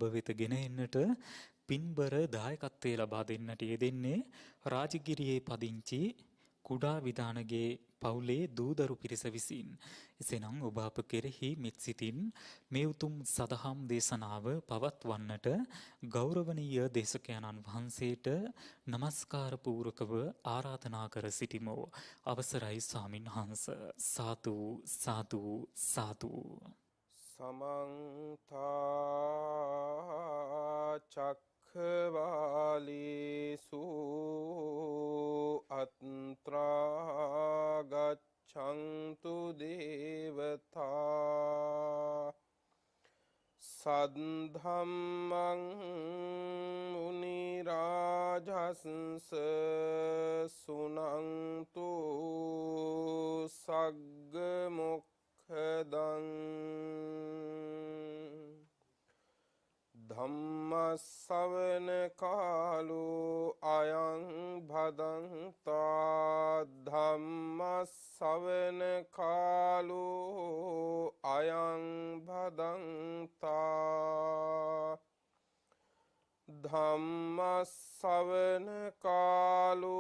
ඔබ වෙත ගෙන එන්නට පින්බර දායකත්වයේ ලබා දෙන්නට යෙදෙන්නේ රාජගිරියේ පදිංචි කුඩා විදානගේ පවුලේ දූදරු පිරිස විසින්. එසේනම් ඔබ අප කෙරෙහි මෙත් සිතින් මේ උතුම් සදහම් දේශනාව පවත්වන්නට ගෞරවනීය දේශකයන්න් වහන්සේට নমස්කාර පූර්වකව ආරාධනා කර සිටිමු. අවසරයි ස්වාමින් වහන්ස. සාදු සාදු සාදු. समन्त चक्रवालेषु अत्रा गच्छन्तु देवता सद्धम्मं मुनि राजहंस सुनन्तु सग्ग मुखदं धम्म सवन कालो अयं भदन्ता धम्म सवन कालो अयं भदन्ता धम्म सवन कालो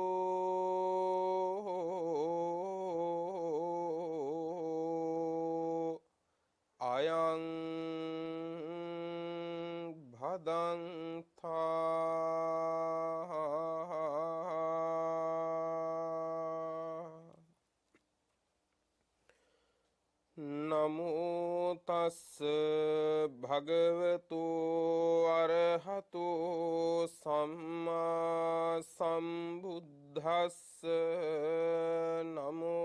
अयं भदन्ता नमो तस् भगवतो अरहतो सम्मा सम्बुद्धस्स नमो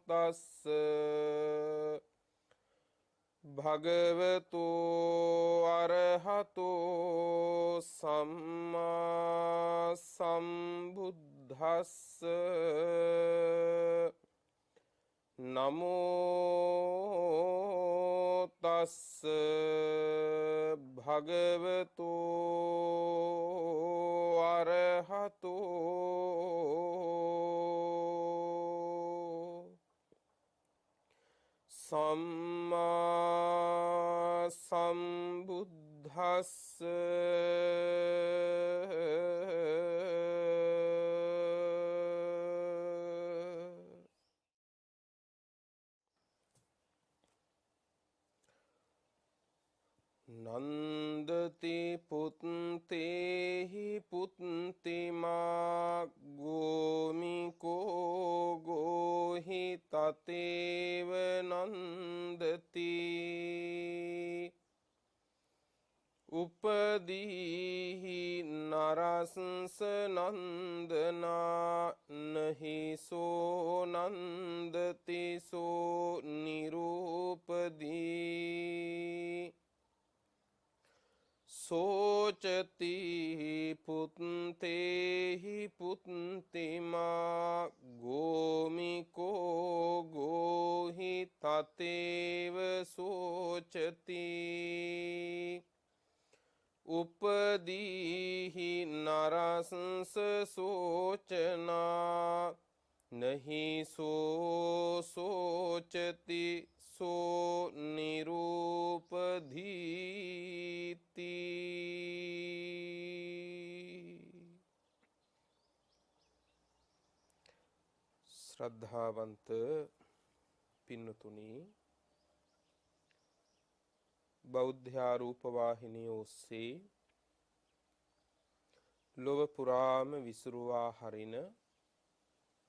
तस् भगवतो अरहतो सम्मा सम्बुद्धस्स नमो तस् भगवतो अरहतो सम्मा सम्बुद्धस्स नंदति पुत्तेहि पुत्तिमा गोमिको गोहि ततेव नंदति उपदीहि नरसंस नंदना नहि सो नंदति सो निरूपदी सोचति पुत्तेहि पुत्तिमा गोमिको गोहि ततेव सोचति उपदीहि नरसंस सोचना नहीं सो सोचति सो निरूपधीति श्रद्धावंत पिन्नुतुनी बौद्धारूप वाहिनी ओस्से लोव पुराम विसुरुवा हरिन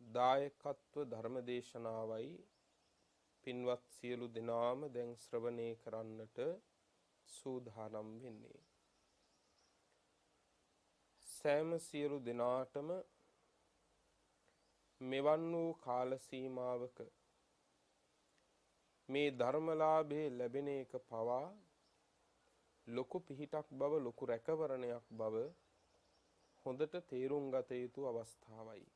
දායකත්ව ධර්ම දේශනාවයි පින්වත් සියලු දෙනාම දැන් ශ්‍රවණය කරන්නට සූදානම් වෙන්නේ. සෑම සියලු දෙනාටම මෙවන් වූ කාල සීමාවක මේ ධර්මලාභේ ලැබෙන එක පවා ලොකු පිහිටක් බව ලොකු රැකවරණයක් බව හොඳට තේරුම් ගත යුතු අවස්ථාවයි.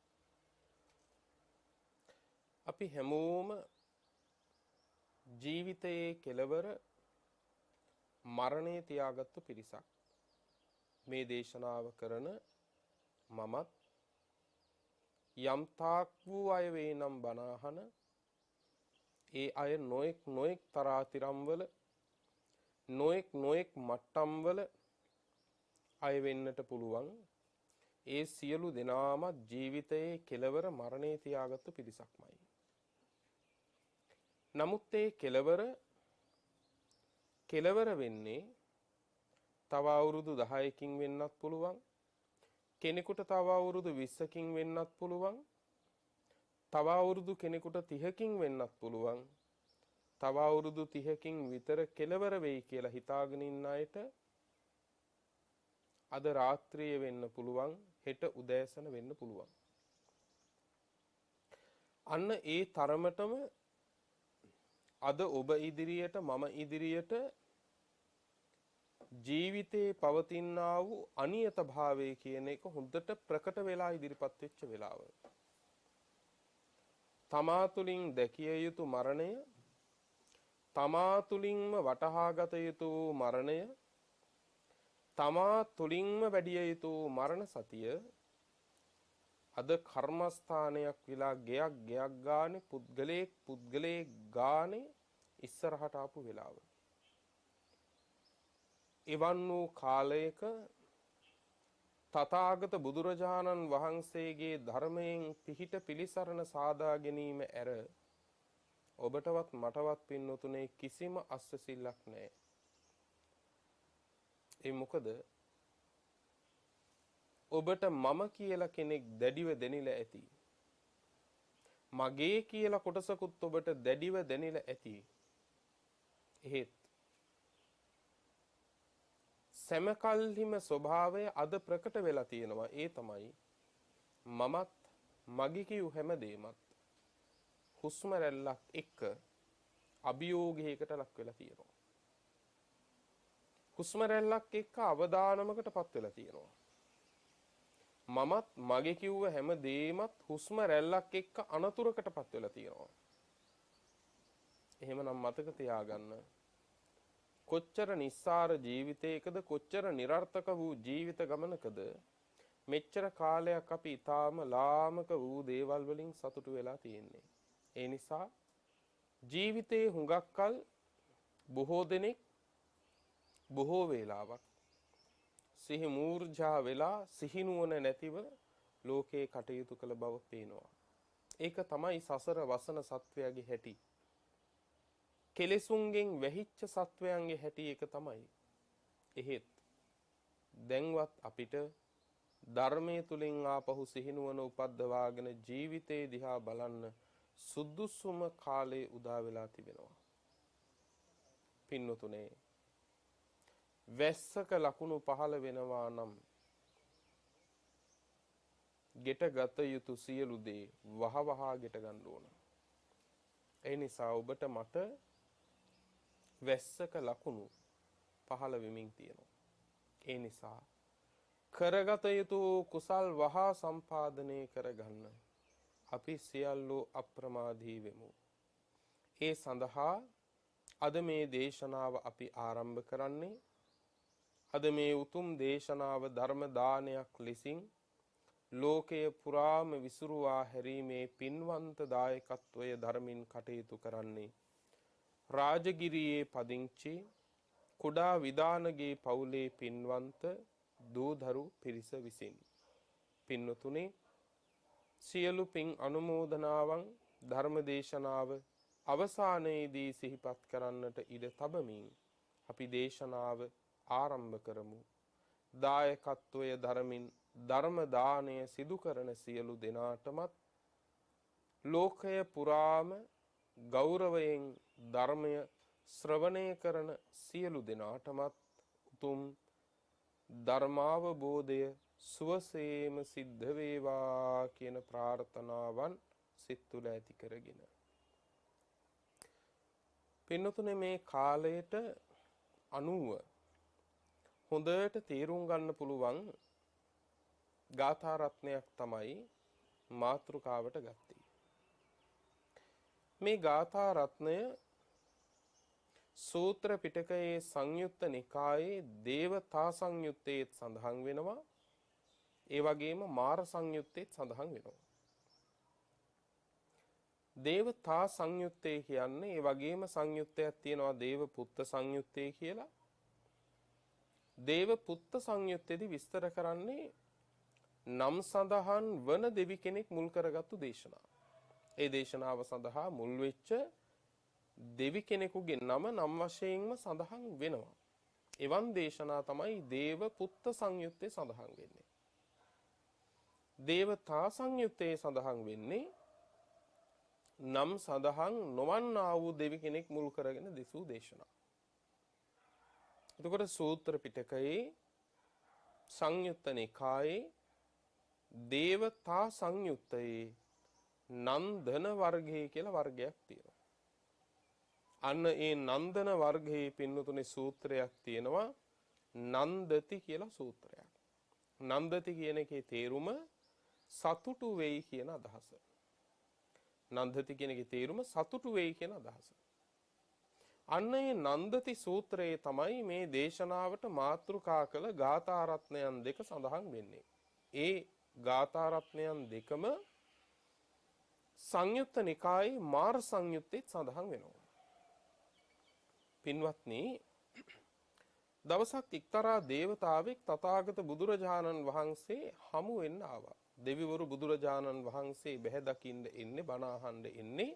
අපි හැමෝම ජීවිතයේ කෙලවර මරණය තියාගත්තු පිරිසක්. මේ දේශනාව කරන මමත් යම් තාක් වූ අය වේ නම් බණ අහන ඒ අය නොඑක් තරාතිරම් වල නොඑක් මට්ටම්වල අය වෙන්නට පුළුවන්. ඒ සියලු දෙනාම ජීවිතයේ කෙලවර මරණේ තියාගත්තු පිරිසක්මයි. නමුත් ඒ කෙලවර වෙන්නේ තව අවුරුදු 10කින් වෙන්නත් පුළුවන්. කෙනෙකුට තව අවුරුදු 20කින් වෙන්නත් පුළුවන්. තව අවුරුදු කෙනෙකුට 30කින් වෙන්නත් පුළුවන්. තව අවුරුදු 30කින් විතර කෙලවර වෙයි කියලා හිතාගෙන ඉන්න අයට අද රාත්‍රියේ වෙන්න පුළුවන්, හෙට උදෑසන වෙන්න පුළුවන්. අන්න ඒ තරමටම අද ඔබ ඉදිරියට මම ඉදිරියට ජීවිතේ පවතිනා වූ අනියත භාවය කියන එක හොඳට ප්‍රකට වෙලා ඉදිරිපත් වෙච්ච වෙලාව. තමා තුළින් දැකිය යුතු මරණය, තමා තුළින්ම වටහාගත යුතු මරණය, තමා තුළින්ම වැඩිය යුතු මරණ සතිය අද කර්මස්ථානයක් විලා ගයක් ගානේ පුද්ගලයෙක් ගානේ ඉස්සරහට ආපු වෙලාව. එවන් වූ කාලයක තථාගත බුදුරජාණන් වහන්සේගේ ධර්මයෙන් පිහිට පිළිසරණ සාදා ගැනීම ඇර ඔබටවත් මටවත් පින්නතුනේ කිසිම අස්වැසිල්ලක් නැහැ. ඒ මොකද ඔබට මම කියලා කෙනෙක් දැඩිව දැනිලා ඇති. මගේ කියලා කොටසකුත් ඔබට දැඩිව දැනිලා ඇති. එහෙත් සමකල්හිම ස්වභාවය අද ප්‍රකට වෙලා තියෙනවා. ඒ තමයි මමත් මගේ කියු හැමදේමත් හුස්ම රැල්ලක් එක්ක අභියෝගයකට ලක් වෙලා තියෙනවා. හුස්ම රැල්ලක් එක්ක අවදානමකටපත් වෙලා තියෙනවා. මමත් මගේ කිව්ව හැම දෙයක්මත් හුස්ම රැල්ලක් එක්ක අනතුරකටපත් වෙලා තියෙනවා. එහෙමනම් මතක තියාගන්න, කොච්චර නිස්සාර ජීවිතයකද, කොච්චර નિરර්ථක වූ ජීවිත ගමනකද මෙච්චර කාලයක් අපි ඊටාම ලාමක වූ දේවල් වලින් සතුටු වෙලා තියෙන්නේ. ඒ නිසා ජීවිතේ හුඟක්කල් බොහෝ දෙනෙක් බොහෝ වේලාවක් සිහි මූර්ජා වෙලා සිහිනුවන නැතිව ලෝකේ කටයුතු කළ බව පේනවා. ඒක තමයි සසර වසන සත්වයාගේ හැටි. කෙලෙසුන්ගෙන් වැහිච්ච සත්වයන්ගේ හැටි ඒක තමයි. එහෙත් දැන්වත් අපිට ධර්මයේ තුලින් ආපහු සිහිනුවන උපද්දවාගෙන ජීවිතේ දිහා බලන්න සුදුසුම කාලේ උදා වෙලා තිබෙනවා. පින්නතුනේ, වැස්සක ලකුණු පහළ වෙනවා නම් ගෙට ගත යුතු සියලු දේ වහවහා ගෙට ගන්න ඕන. ඒ නිසා ඔබට මට වැස්සක ලකුණු පහළ වෙමින් තියෙනවා. ඒ නිසා කරගත යුතු කුසල් වහා සම්පාදනය කරගන්න අපි සියල්ලෝ අප්‍රමාදී වෙමු. ඒ සඳහා අද මේ දේශනාව අපි ආරම්භ කරන්නේ. අද මේ උතුම් දේශනාව ධර්ම දානයක් ලෙසින් ලෝකයේ පුරාම විසුරුවා හැරීමේ පින්වන්ත දායකත්වය ධර්මින් කටයුතු කරන්නේ රාජගිරියේ පදිංචි කුඩා විදානගේ පවුලේ පින්වන්ත දූදරු පිරිස විසින්. පින්නතුනේ, සියලු පින් අනුමෝදනාවන් ධර්ම දේශනාව අවසානයේදී සිහිපත් කරන්නට ඉඩ තබමින් අපි දේශනාව ආරම්භ කරමු. දායකත්වය ධර්මින් ධර්ම දානය සිදු කරන සියලු දෙනාටමත් ලෝකය පුරාම ගෞරවයෙන් ධර්මය ශ්‍රවණය කරන සියලු දෙනාටමත් උතුම් ධර්මාවබෝධය සුවසේම සිද්ධ වේවා කියන ප්‍රාර්ථනාවන් සිත තුළ ඇති කරගෙන, පින්නතුනේ, මේ කාලයට අනුව හොඳට තේරුම් ගන්න පුළුවන් ගාථා රත්නයක් තමයි මාතෘකාවට ගත්තේ. මේ ගාථා රත්නය සූත්‍ර පිටකයේ සංයුත්ත නිකායේ දේවතා සංයුත්තේත් සඳහන් වෙනවා. ඒ වගේම මාර සංයුත්තේත් සඳහන් වෙනවා. දේවතා සංයුත්තේ කියන්නේ, ඒ වගේම සංයුත්තයක් තියෙනවා දේව පුත්ත සංයුත්තේ කියලා. දේව පුත්ත සංයුත්තේදී විස්තර කරන්නේ නම් සඳහන් වන දෙවි කෙනෙක් මුල් කරගත්තු දේශනාව. ඒ දේශනාව සඳහා මුල් වෙච්ච දෙවි කෙනෙකුගේ නම නම් වශයෙන්ම සඳහන් වෙනවා. එවන් දේශනා තමයි දේව පුත්ත සංයුත්තේ සඳහන් වෙන්නේ. දේවතා සංයුත්තේ සඳහන් වෙන්නේ නම් සඳහන් නොවන්නා වූ දෙවි කෙනෙක් මුල් කරගෙන දෙසූ දේශනා. එතකොට සූත්‍ර පිටකයේ සංයුත්ත නිකායේ දේවතා සංයුත්තයේ නන්දන වර්ගය කියලා වර්ගයක් තියෙනවා. අන්න ඒ නන්දන වර්ගයේ පින්නතුනේ සූත්‍රයක් තියෙනවා නන්දති කියලා සූත්‍රයක්. නන්දති කියන එකේ තේරුම සතුටු වෙයි කියන අදහස. නන්දති කියන එකේ තේරුම සතුටු වෙයි කියන අදහස. අන්න ඒ නන්දති සූත්‍රයේ තමයි මේ දේශනාවට මාතෘකා කළ ගාථා රත්නයන් දෙක සඳහන් වෙන්නේ. ඒ ගාථා රත්නයන් දෙකම සංයුත්ත නිකායේ මාර සංයුත්තේ සඳහන් වෙනවා. පින්වත්නි, දවසක් එක්තරා දේවතාවෙක් තථාගත බුදුරජාණන් වහන්සේ හමු වෙන්න ආවා. දෙවිවරු බුදුරජාණන් වහන්සේ බැහැ දකින්න එන්නේ, බණ අහන්න එන්නේ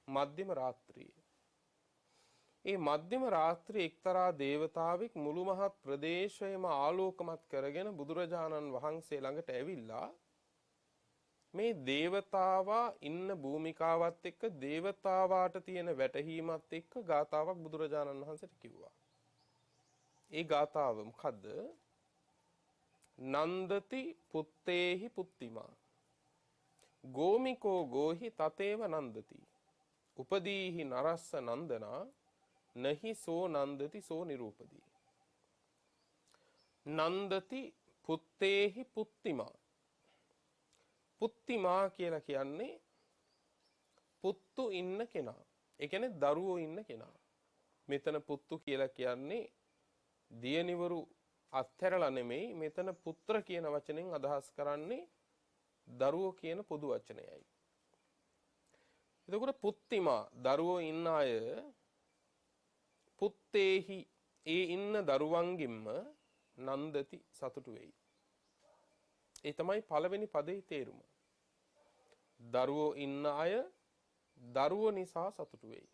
මධ්‍යම රාත්‍රියේ. ඒ මධ්‍යම රාත්‍රියේ එක්තරා දේවතාවෙක් මුළු මහත් ප්‍රදේශයම ආලෝකමත් කරගෙන බුදුරජාණන් වහන්සේ ළඟට ඇවිල්ලා මේ දේවතාවා ඉන්න භූමිකාවත් එක්ක දේවතාවාට තියෙන වැටහීමත් එක්ක ගාතාවක් බුදුරජාණන් වහන්සේට කිව්වා. ඒ ගාතාව මොකද්ද? නන්දති පුත්තේහි පුත්තිමා ගෝමිකෝ ගෝහි තතේව නන්දති උපදීහි නරස්ස නන්දනා නහි සෝ නන්දති සෝ නිරූපදී. නන්දති පුත්තේහි පුත්තිමා. පුත්තිමා කියලා කියන්නේ පුත්තු ඉන්න කෙනා. ඒ කියන්නේ දරුවෝ ඉන්න කෙනා. මෙතන පුත්තු කියලා කියන්නේ දියණිවරු අත්හැරලා නෙමෙයි, මෙතන පුත්‍ර කියන වචනෙන් අදහස් කරන්නේ දරුවෝ කියන පොදු වචනයයි. එතකොට පුත්තිමා දරුවෝ ඉන්න අය පුත්තේහි ඒ ඉන්න දරුවන්ගින්ම නන්දති සතුටු වෙයි. ඒ තමයි පළවෙනි පදේ තේරුම. දරුවෝ ඉන්න අය දරුවෝ නිසා සතුටු වෙයි.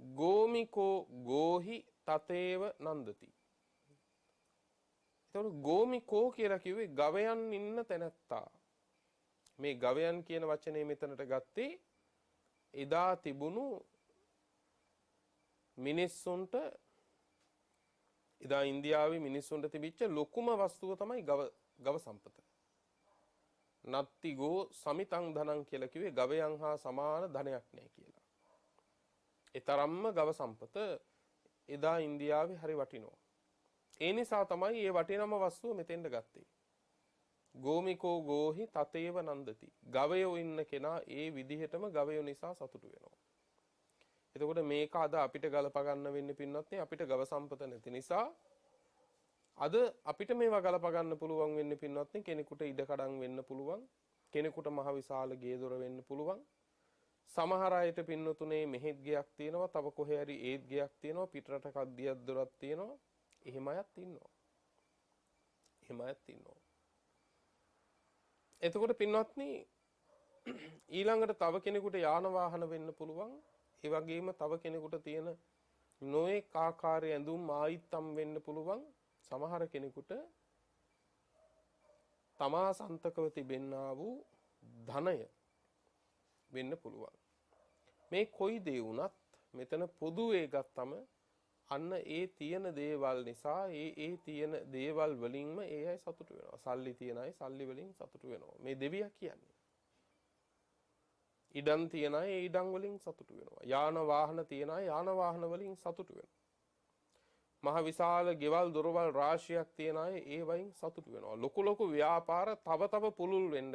ගෝමිකෝ ගෝහි තතේව නන්දති. එතකොට ගෝමිකෝ කියලා කිව්වේ ගවයන් ඉන්න තැනැත්තා. මේ ගවයන් කියන වචනේ මෙතනට ගත්තේ එදා තිබුණු මිනිස්සුන්ට, එදා ඉන්දියාවේ මිනිස්සුන්ට තිබිච්ච ලොකුම වස්තුව තමයි ගව සම්පත. නත්තිගෝ සමිතං ධනං කියලා කිව්වේ ගවයන් හා සමාන ධනයක් නැහැ කියලා. ඒ තරම්ම ගව සම්පත එදා ඉන්දියාවේ හරි වටිනවා. ඒ නිසා තමයි මේ වටිනම වස්තුව මෙතෙන්ට ගත්තේ. ගෝමිකෝ ගෝහි තතේව නන්දති. ගවයෝ ඉන්න කෙනා ඒ විදිහටම ගවයෝ නිසා සතුටු වෙනවා. එතකොට මේක අද අපිට ගලප ගන්න වෙන්නේ පින්නත් අපිට ගව සම්පත නැති නිසා අද අපිට මේවා ගලප ගන්න පුළුවන් වෙන්නේ පින්නත් කෙනෙකුට ඉඩකඩම් වෙන්න පුළුවන්, කෙනෙකුට මහ විශාල ගේ දොර වෙන්න පුළුවන්. සමහර අයට පින්නතුනේ මෙහෙත් ගයක් තියෙනවා, තව කොහේ හරි ඒත් ගයක් තියෙනවා, පිටරටක අධ්‍යයක් දොරක් තියෙනවා. එහෙම අයත් ඉන්නවා. එහෙම අයත් ඉන්නවා. එතකොට පින්වත්නි, ඊළඟට තව කෙනෙකුට යාන වාහන වෙන්න පුළුවන්. ඒ වගේම තව කෙනෙකුට තියෙන නොඑක ආකාරයේ ඇඳුම් ආයිත්තම් වෙන්න පුළුවන්. සමහර කෙනෙකුට තමා සන්තකව තිබෙන්නා වූ ධනය වෙන්න පුළුවන්. මේ කොයි දේ වුණත් මෙතන පොදුවේ ගත්තම අන්න ඒ තියෙන දේවල් නිසා ඒ තියෙන දේවල් වලින්ම ඒ අය සතුටු වෙනවා. සල්ලි තියන අය සල්ලි වලින් සතුටු වෙනවා. මේ දෙවියා කියන්නේ. ඉඩම් තියන අය ඉඩම් වලින් සතුටු වෙනවා. යාන වාහන තියන අය යාන වාහන වලින් සතුටු වෙනවා. මහ විශාල ගෙවල් දොරවල් රාශියක් තියන අය ඒ වයින් සතුටු වෙනවා. ලොකු ලොකු ව්‍යාපාර තව පුළුල් වෙන්න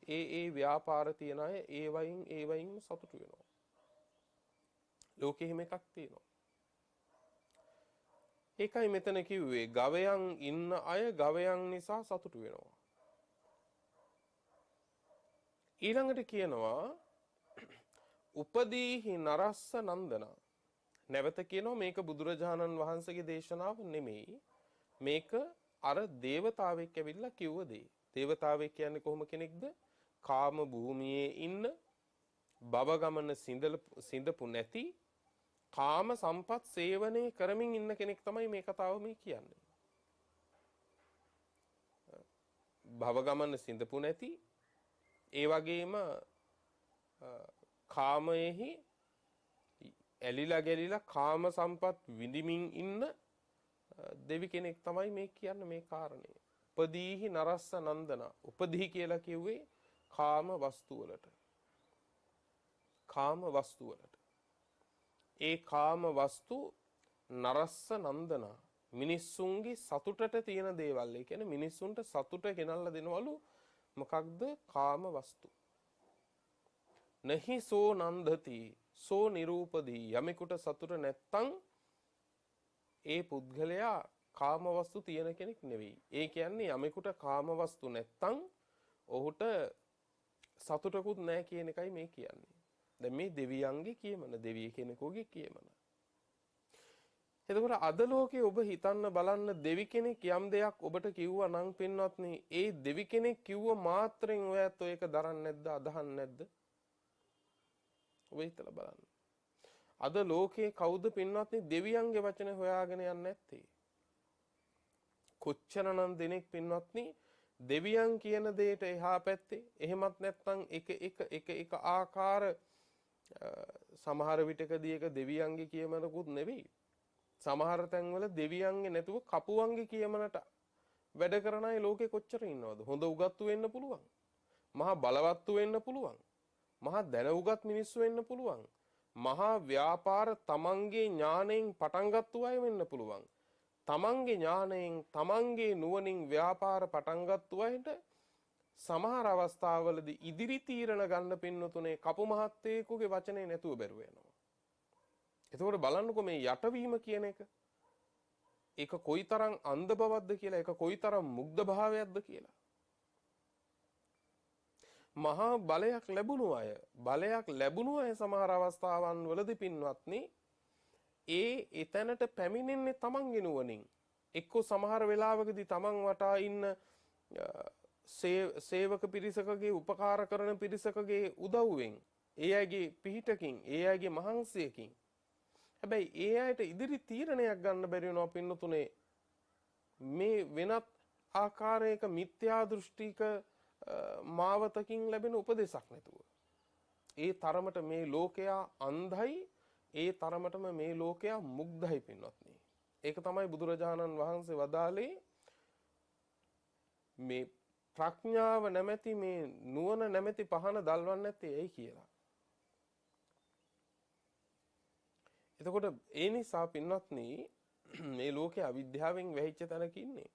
ඒ ව්‍යාපාර තියන අය ඒ වයින් සතුටු වෙනවා. ලෝකෙ හිම එකක් තියෙනවා. ඒකයි මෙතන කිව්වේ ගවයන් ඉන්න අය ගවයන් නිසා සතුටු වෙනවා. ඊළඟට කියනවා උපදීහි නරස්ස නන්දනා. නැවත කියනවා මේක බුදුරජාණන් වහන්සේගේ දේශනාව නෙමෙයි. මේක අර දේවතාවෙක් ඇවිල්ලා කිව්ව දේ. දේවතාවෙක් කියන්නේ කොහොම කෙනෙක්ද? කාම භූමියේ ඉන්න භව ගමන සිඳපු නැති කාම සම්පත් සේවනය කරමින් ඉන්න කෙනෙක් තමයි මේ කතාව මේ කියන්නේ. භව ගමන සිඳපු නැති ඒ වගේම කාමයේහි ඇලිලා ගැලිලා කාම සම්පත් විඳිමින් ඉන්න දෙවි කෙනෙක් තමයි මේ කියන්නේ මේ කාරණේ. උපදීහි නරස්ස නන්දන. උපදී කියලා කිව්වේ කාම වස්තු වලට. කාම වස්තු වලට. ඒ කාම වස්තු නරස්ස නන්දන. මිනිස්සුන්ගේ සතුටට තියෙන දේවල්. ඒ කියන්නේ මිනිස්සුන්ට සතුට ගෙනල්ලා දෙනවලු මොකක්ද? කාම වස්තු. නහි සෝ නන්දති සෝ නිරූපදී. යමෙකුට සතුට නැත්තම් ඒ පුද්ගලයා කාම වස්තු තියෙන කෙනෙක් නෙවෙයි. ඒ කියන්නේ යමෙකුට කාම වස්තු නැත්තම් ඔහුට සතුටකුත් නැහැ කියන එකයි මේ කියන්නේ. දැන් මේ දෙවියන්ගේ කියමන, දෙවිය කෙනෙකුගේ කියමන. එතකොට අද ලෝකේ ඔබ හිතන්න බලන්න දෙවි කෙනෙක් යම් දෙයක් ඔබට කිව්වා නම් පින්වත්නි, ඒ දෙවි කෙනෙක් කිව්ව මාත්‍රෙන් ඔයත් ඒක දරන්නේ නැද්ද, අදහන්නේ නැද්ද? ඔබ හිතලා බලන්න. අද ලෝකේ කවුද පින්වත්නි දෙවියන්ගේ වචන හොයාගෙන යන්නේ නැත්තේ? කොච්චරනම් දෙනෙක් පින්වත්නි දෙවියන් කියන දෙයට එහා පැත්තේ, එහෙමත් නැත්නම් එක ආකාර සමහර විටකදී එක දෙවියන්ගේ කියමනකුත් නෙවෙයි. සමහර තැන්වල දෙවියන්ගේ නැතුව කපුවන්ගේ කියමනට වැඩ කරන අය ලෝකේ කොච්චර ඉන්නවද? හොඳ උගත්තු වෙන්න පුළුවන්. මහා බලවත්තු වෙන්න පුළුවන්. මහා දැනුගත් මිනිස්සු වෙන්න පුළුවන්. මහා ව්‍යාපාර තමන්ගේ ඥාණයෙන් පටන් ගත්තු අය වෙන්න පුළුවන්. තමන්ගේ ඥාණයෙන් තමන්ගේ නුවණින් ව්‍යාපාර පටන් ගත්තු අයට සමහර අවස්ථාවලදී ඉදිරි තීරණ ගන්න පින්නතුනේ කපු මහත්තයෙකුගේ වචනේ නැතුව බැරුව යනවා. එතකොට බලන්නකො මේ යටවීම කියන එක. ඒක කොයිතරම් අන්ධ බවක්ද කියලා, ඒක කොයිතරම් මුග්ධ භාවයක්ද කියලා. මහා බලයක් ලැබුණු අය සමහර අවස්ථාවන් වලදී පින්වත්නි එතැනට පැමිණෙන්නේ තමන්ගේ නුවණින්. එක්කෝ සමහර වෙලාවකදී තමන් වටා ඉන්න සේවක පිරිසකගේ උපකාර කරන පිරිසකගේ උදව්වෙන්, ඒ අයගේ පිහිටකින්, ඒ අයගේ මහන්සියකින්. හැබැයි ඒ අයට ඉදිරි තීරණයක් ගන්න බැරි වෙනවා පින්නතුනේ මේ වෙනත් ආකාරයක මිත්‍යා දෘෂ්ටික මාවතකින් ලැබෙන උපදේශක් නැතුව. ඒ තරමට මේ ලෝකයා අන්ධයි, ඒ තරමටම මේ ලෝකයා මුග්ධයි පින්වත්නි. ඒක තමයි බුදුරජාණන් වහන්සේ වදාළේ මේ ප්‍රඥාව නැමැති මේ නුවණ නැමැති පහන දල්වන්නේ නැත්තේ ඇයි කියලා. එතකොට ඒ නිසා පින්වත්නි මේ ලෝකේ අවිද්‍යාවෙන් වැහිච්ච තැනක ඉන්නේ.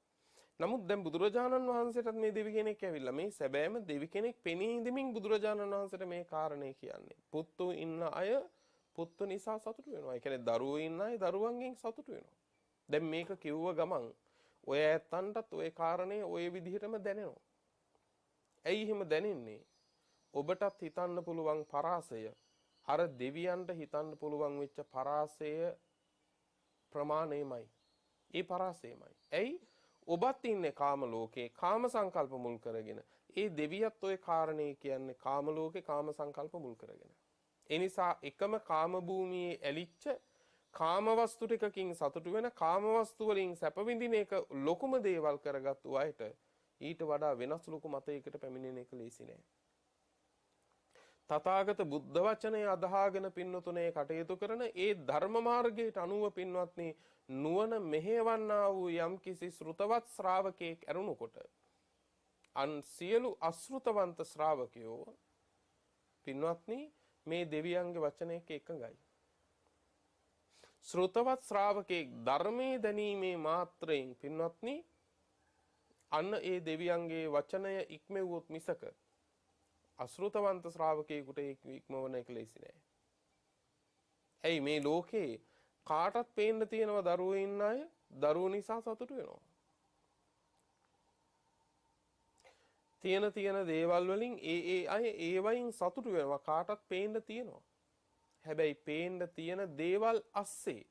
නමුත් දැන් බුදුරජාණන් වහන්සේටත් මේ දෙවි කෙනෙක් ඇවිල්ලා මේ සැබෑම දෙවි කෙනෙක් පෙනී ඉඳමින් බුදුරජාණන් වහන්සේට මේ කාරණේ කියන්නේ. පුත්තු ඉන්න අය පුත්තු නිසා සතුටු වෙනවා. ඒ කියන්නේ දරුවෝ ඉන්න අය දරුවන්ගෙන් සතුටු වෙනවා. දැන් මේක කිව්ව ගමන් ඔය ඇත්තන්ටත් ඔය කාරණේ ඔය විදිහටම දැනෙනවා. ඇයි එහෙම දැනෙන්නේ? ඔබටත් හිතන්න පුළුවන් පරාසය අර දෙවියන්ට හිතන්න පුළුවන් වෙච්ච පරාසය ප්‍රමාණයමයි. ඒ පරාසයමයි. ඇයි? ඔබත් ඉන්නේ කාම ලෝකේ කාම සංකල්ප මුල් කරගෙන. ඒ දෙවියත් ඔය කාරණේ කියන්නේ කාම ලෝකේ කාම සංකල්ප මුල් කරගෙන. ඒ නිසා එකම කාම භූමියේ ඇලිච්ච කාම වස්තු ටිකකින් සතුටු වෙන, කාම වස්තු වලින් සැප විඳින එක ලොකුම දේවල් කරගත්තු අයට ඊට වඩා වෙනස් ලොකු මතයකට පැමිණෙන එක ලේසි නෑ. තථාගත බුද්ධ වචනය අදහාගෙන පින්නතුනේ කටයුතු කරන ඒ ධර්ම මාර්ගයට අනුව පින්වත්නි නුවණ මෙහෙවන්නා වූ යම්කිසි ශ්‍රුතවත් ශ්‍රාවකෙක් ඇරුණුකොට අන් සියලු අශෘතවන්ත ශ්‍රාවකයෝ පින්වත්නි මේ දෙවියන්ගේ වචනයක එකඟයි. ශ්‍රුතවත් ශ්‍රාවකෙක් ධර්මයේ දැනීමේ මාත්‍රයෙන් පින්වත්නි අන්න ඒ දෙවියන්ගේ වචනය ඉක්මෙව්වොත් මිසක අශෘතවන්ත ශ්‍රාවකයෙකුට ඉක්මවන එක ලේසි නෑ. ඇයි මේ ලෝකේ කාටත් පේන්න තියෙනවා දරුවෝ ඉන්න අය දරුවෝ නිසා සතුටු වෙනවා. තියෙන දේවල් වලින් ඒ අය ඒවයින් සතුටු වෙනවා. කාටත් පේන්න තියෙනවා. හැබැයි පේන්න තියෙන දේවල් අස්සේ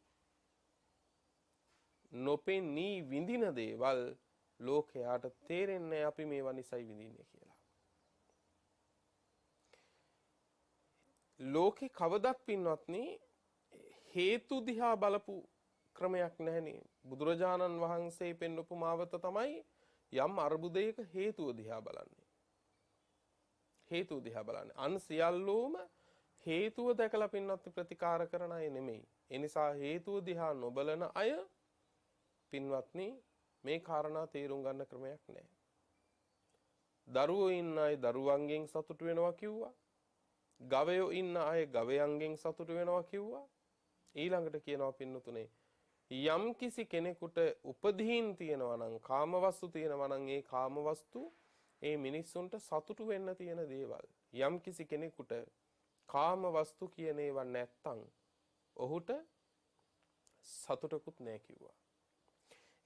නොපෙනී විඳින දේවල් ලෝකයාට තේරෙන්නේ අපි මේවා නිසයි විඳින්නේ කියලා. ලෝකේ කවදත් පින්වත්නි හේතු දිහා බලපු ක්‍රමයක් නැහැනේ. බුදුරජාණන් වහන්සේ පෙන්වපු මාවත තමයි යම් අර්බුදයක හේතුව දිහා බලන්නේ. හේතුව දිහා බලන්නේ. අන් සියල්ලෝම හේතුව දැකලා පින්වත්නි ප්‍රතිකාර කරන අය නෙමෙයි. ඒ නිසා හේතුව දිහා නොබලන අය පින්වත්නි මේ කාරණා තේරුම් ගන්න ක්‍රමයක් නැහැ. දරුවෝ ඉන්න අය දරුවන්ගෙන් සතුටු වෙනවා කිව්වා. ගවයෝ ඉන්න අය ගවයන්ගෙන් සතුටු වෙනවා කිව්වා. ඊළඟට කියනවා පින්නතුනේ යම් කිසි කෙනෙකුට උපදීන් තියෙනවා නම් කාමවස්තු තියෙනවා නම් ඒ කාමවස්තු ඒ මිනිස්සුන්ට සතුටු වෙන්න තියෙන දේවල්. යම් කිසි කෙනෙකුට කාමවස්තු කියන ඒවා නැත්තම් ඔහුට සතුටකුත් නැහැ කිව්වා.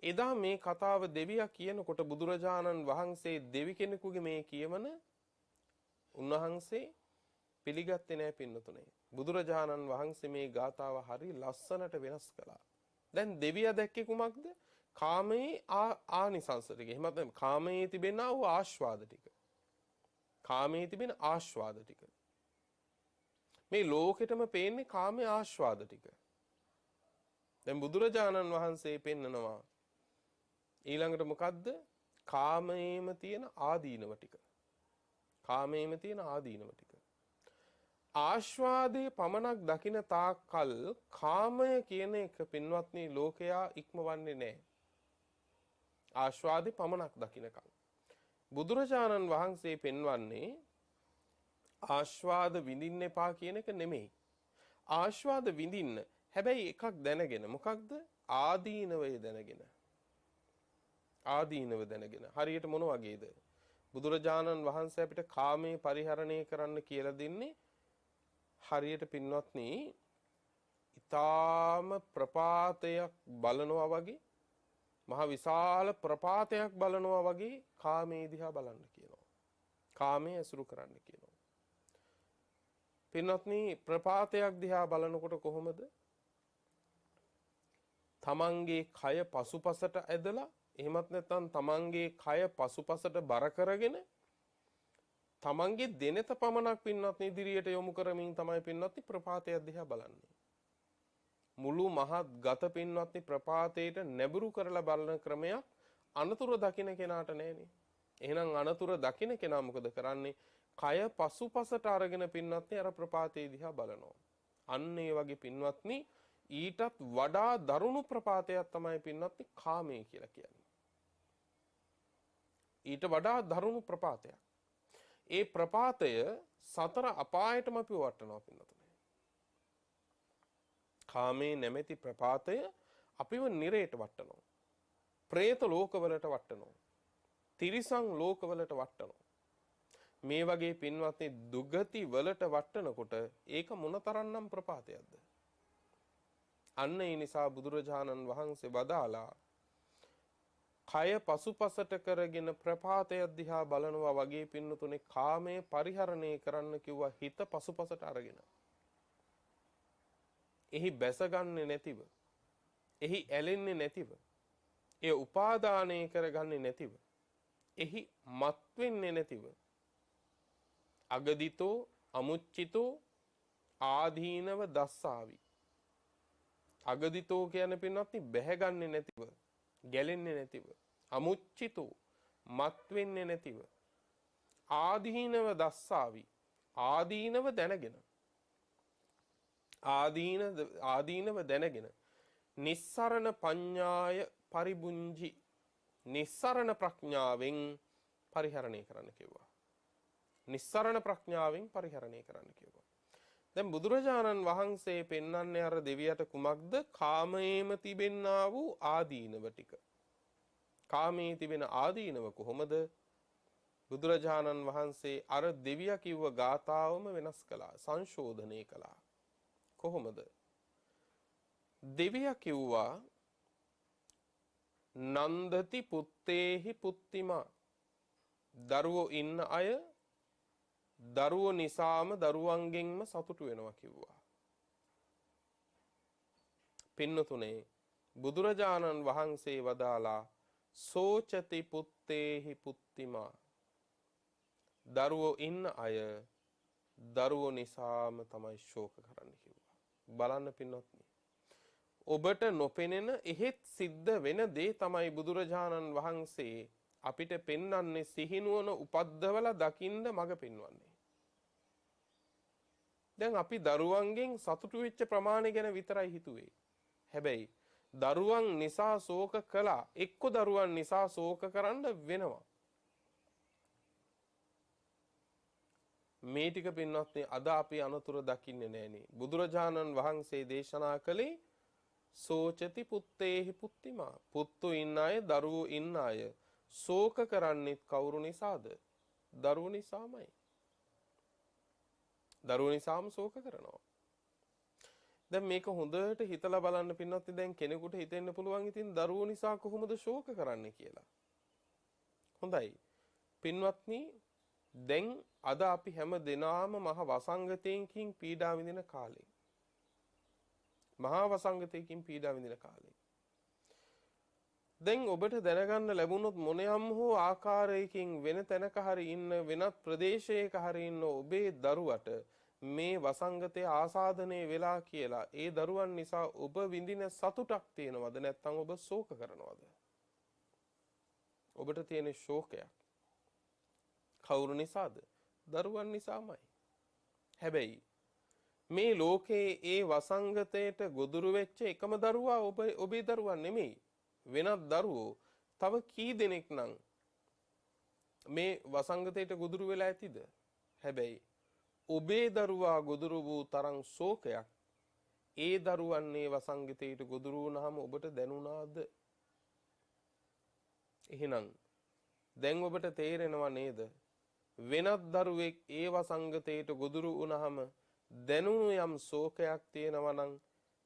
එදා මේ කතාව දෙවියා කියනකොට බුදුරජාණන් වහන්සේ දෙවි කෙනෙකුගේ මේ කියමන උන්වහන්සේ පිළිගත්තේ නැහැ පින්නතුනේ. බුදුරජාණන් වහන්සේ මේ ගාථාව හරි ලස්සනට වෙනස් කළා. දැන් දෙවියා දැක්කේ කුමක්ද? කාමයේ ආනිසංස ටික. එහෙම නැත්නම් කාමයේ තිබෙන ආස්වාද ටික. කාමයේ තිබෙන ආස්වාද ටික. මේ ලෝකෙටම පේන්නේ කාමයේ ආස්වාද ටික. දැන් බුදුරජාණන් වහන්සේ පෙන්නනවා ඊළඟට මොකද්ද? කාමයේම තියෙන ආදීනව ටික. කාමයේම තියෙන ආදීනව ටික. ආස්වාදයේ පමණක් දකින තාක්කල් කාමය කියන එක පින්වත්නි ලෝකයා ඉක්මවන්නේ නැහැ. ආස්වාදයේ පමණක් දකිනකම්. බුදුරජාණන් වහන්සේ පෙන්වන්නේ ආස්වාද විඳින්න එපා කියන එක නෙමෙයි. ආස්වාද විඳින්න. හැබැයි එකක් දැනගෙන. මොකක්ද? ආදීනවය දැනගෙන. ආදීනව දැනගෙන. හරියට මොන වගේද? බුදුරජාණන් වහන්සේ අපිට කාමයේ පරිහරණය කරන්න කියලා දෙන්නේ හරියට පින්වත්නි ඊටාම ප්‍රපාතයක් බලනවා වගේ මහ විශාල ප්‍රපාතයක් බලනවා වගේ කාමයේ දිහා බලන්න කියනවා. කාමයේ ඇසුරු කරන්න කියනවා. පින්වත්නි ප්‍රපාතයක් දිහා බලනකොට කොහොමද? තමන්ගේ කය පසුපසට ඇදලා එහෙමත් නැත්නම් තමන්ගේ කය පසුපසට බර කරගෙන තමන්ගේ දෙනෙත පමණක් පින්වත්නි ඉදිරියට යොමු කරමින් තමයි පින්වත්නි ප්‍රපාතය දිහා බලන්නේ. මුළු මහත් ගත පින්වත්නි ප්‍රපාතයට නැඹුරු කරලා බලන ක්‍රමයක් අනතුරු දකින්න කෙනාට නැහැනේ. එහෙනම් අනතුරු දකින්න කෙනා මොකද කරන්නේ? කය පසුපසට අරගෙන පින්වත්නි අර ප්‍රපාතය දිහා බලනවා. අන්න ඒ වගේ පින්වත්නි ඊටත් වඩා දරුණු ප්‍රපාතයක් තමයි පින්වත්නි කාමය කියලා කියන්නේ. ඊට වඩා දරුණු ප්‍රපාතයක්. ඒ ප්‍රපාතය සතර අපායටම අපිව වටනවා පින්නතුනේ. කාමයේ නැමැති ප්‍රපාතය අපිව නිරේට වටනවා. പ്രേත ලෝකවලට වටනවා. තිරිසන් ලෝකවලට වටනවා. මේ වගේ පින්වත්නි දුගති වලට වටනකොට ඒක මොනතරම්නම් ප්‍රපාතයක්ද? අන්න ඒ නිසා බුදුරජාණන් වහන්සේ වදාලා කය පසුපසට කරගෙන ප්‍රපාතය දිහා බලනවා වගේ පින්නතුනේ කාමයේ පරිහරණය කරන්න කිව්වා හිත පසුපසට අරගෙන. එහි බැසගන්නේ නැතිව, එහි ඇලෙන්නේ නැතිව, ඒ උපාදානය කරගන්නේ නැතිව, එහි මත් වෙන්නේ නැතිව, අගදිතෝ අමුච්චිතෝ ආදීනව දස්සාවි. අගදිතෝ කියන පින්නත්නි බැහැගන්නේ නැතිව, ගැලෙන්නේ නැතිව, අමුච්චිතෝ මත් වෙන්නේ නැතිව, ආදීනව දස්සාවි. ආදීනව දැනගෙන, ආදීනව දැනගෙන නිස්සරණ පඤ්ඤාය පරිබුංජි. නිස්සරණ ප්‍රඥාවෙන් පරිහරණය කරන්න කිව්වා. නිස්සරණ ප්‍රඥාවෙන් පරිහරණය කරන්න කිව්වා. දැන් බුදුරජාණන් වහන්සේ පෙන්වන්නේ අර දෙවියට කුමක්ද? කාමයේම තිබෙන්නා වූ ආදීනව ටික. කාමයේ තිබෙන ආදීනව කොහොමද? බුදුරජාණන් වහන්සේ අර දෙවියා කිව්ව ගාථාවම වෙනස් කළා, සංශෝධනය කළා. කොහොමද? දෙවියා කිව්වා නන්දති පුත්තේහි පුත්තිමා. දරුවෝ ඉන්න අය දරුවෝ නිසාම දරුවන්ගෙන්ම සතුටු වෙනවා කිව්වා. පින්නතුනේ බුදුරජාණන් වහන්සේ වදාලා සෝචති පුත්තේහි පුත්තිමා. දරුවෝ ඉන්න අය දරුවෝ නිසාම තමයි ශෝක කරන්න කිව්වා. බලන්න පින්නොත්නි. ඔබට නොපෙනෙන එහෙත් සිද්ධ වෙන දේ තමයි බුදුරජාණන් වහන්සේ අපිට පෙන්වන්නේ සිහිනුවන උපද්දවල දකින්න මඟ පෙන්වන්නේ. දැන් අපි දරුවන්ගෙන් සතුටු වෙච්ච ප්‍රමාණය ගැන විතරයි හිතුවේ. හැබැයි දරුවන් නිසා ශෝක කළා එක්ක දරුවන් නිසා ශෝක කරන්න වෙනවා. මේ ටික පින්වත්නි අද අපි අනතුරු දකින්නේ නැහනේ. බුදුරජාණන් වහන්සේ දේශනා කළේ සෝචති පුත්තේහි පුත්තිමා. පුත්තු ඉන්න අය දරුවෝ ඉන්න අය ශෝක කරන්නේත් කවුරු නිසාද? දරුවෝ නිසාමයි. දරුවෝ නිසාම ශෝක කරනවා. දැන් මේක හොඳට හිතලා බලන්න පින්වත්නි. දැන් කෙනෙකුට හිතෙන්න පුළුවන් ඉතින් දරුවෝ නිසා කොහොමද ශෝක කරන්නේ කියලා. හොඳයි. පින්වත්නි දැන් අද අපි හැම දිනාම මහ වසංගතයෙන් පීඩා විඳින කාලේ. මහා වසංගතයෙන් පීඩා විඳින කාලේ. දැන් ඔබට දැනගන්න ලැබුණොත් මොනියම් හෝ ආකාරයකින් වෙන තැනක හරි ඉන්න වෙනත් ප්‍රදේශයක හරි ඉන්න ඔබේ දරුවට මේ වසංගතය ආසාදනය වෙලා කියලා ඒ දරුවන් නිසා ඔබ විඳින සතුටක් තියෙනවද නැත්නම් ඔබ ශෝක කරනවද? ඔබට තියෙන ශෝකයක් කවුරු නිසාද? දරුවන් නිසාමයි. හැබැයි මේ ලෝකේ ඒ වසංගතයට ගොදුරු වෙච්ච එකම දරුවා ඔබේ දරුවා නෙමෙයි. වෙනත් දරුවෝ තව කී දෙනෙක් නම් මේ වසංගතයට ගොදුරු වෙලා ඇතිද? හැබැයි ඔබේ දරුවා ගොදුරු වූ තරම් ශෝකයක් ඒ දරුවන්නේ වසංගතයට ගොදුරු වුණාම ඔබට දැනුණාද? එහෙනම් දැන් ඔබට තේරෙනවා නේද? වෙනත් දරුවෙක් ඒ වසංගතයට ගොදුරු වුණාම දැනුණු යම් ශෝකයක් තියෙනවා නම්,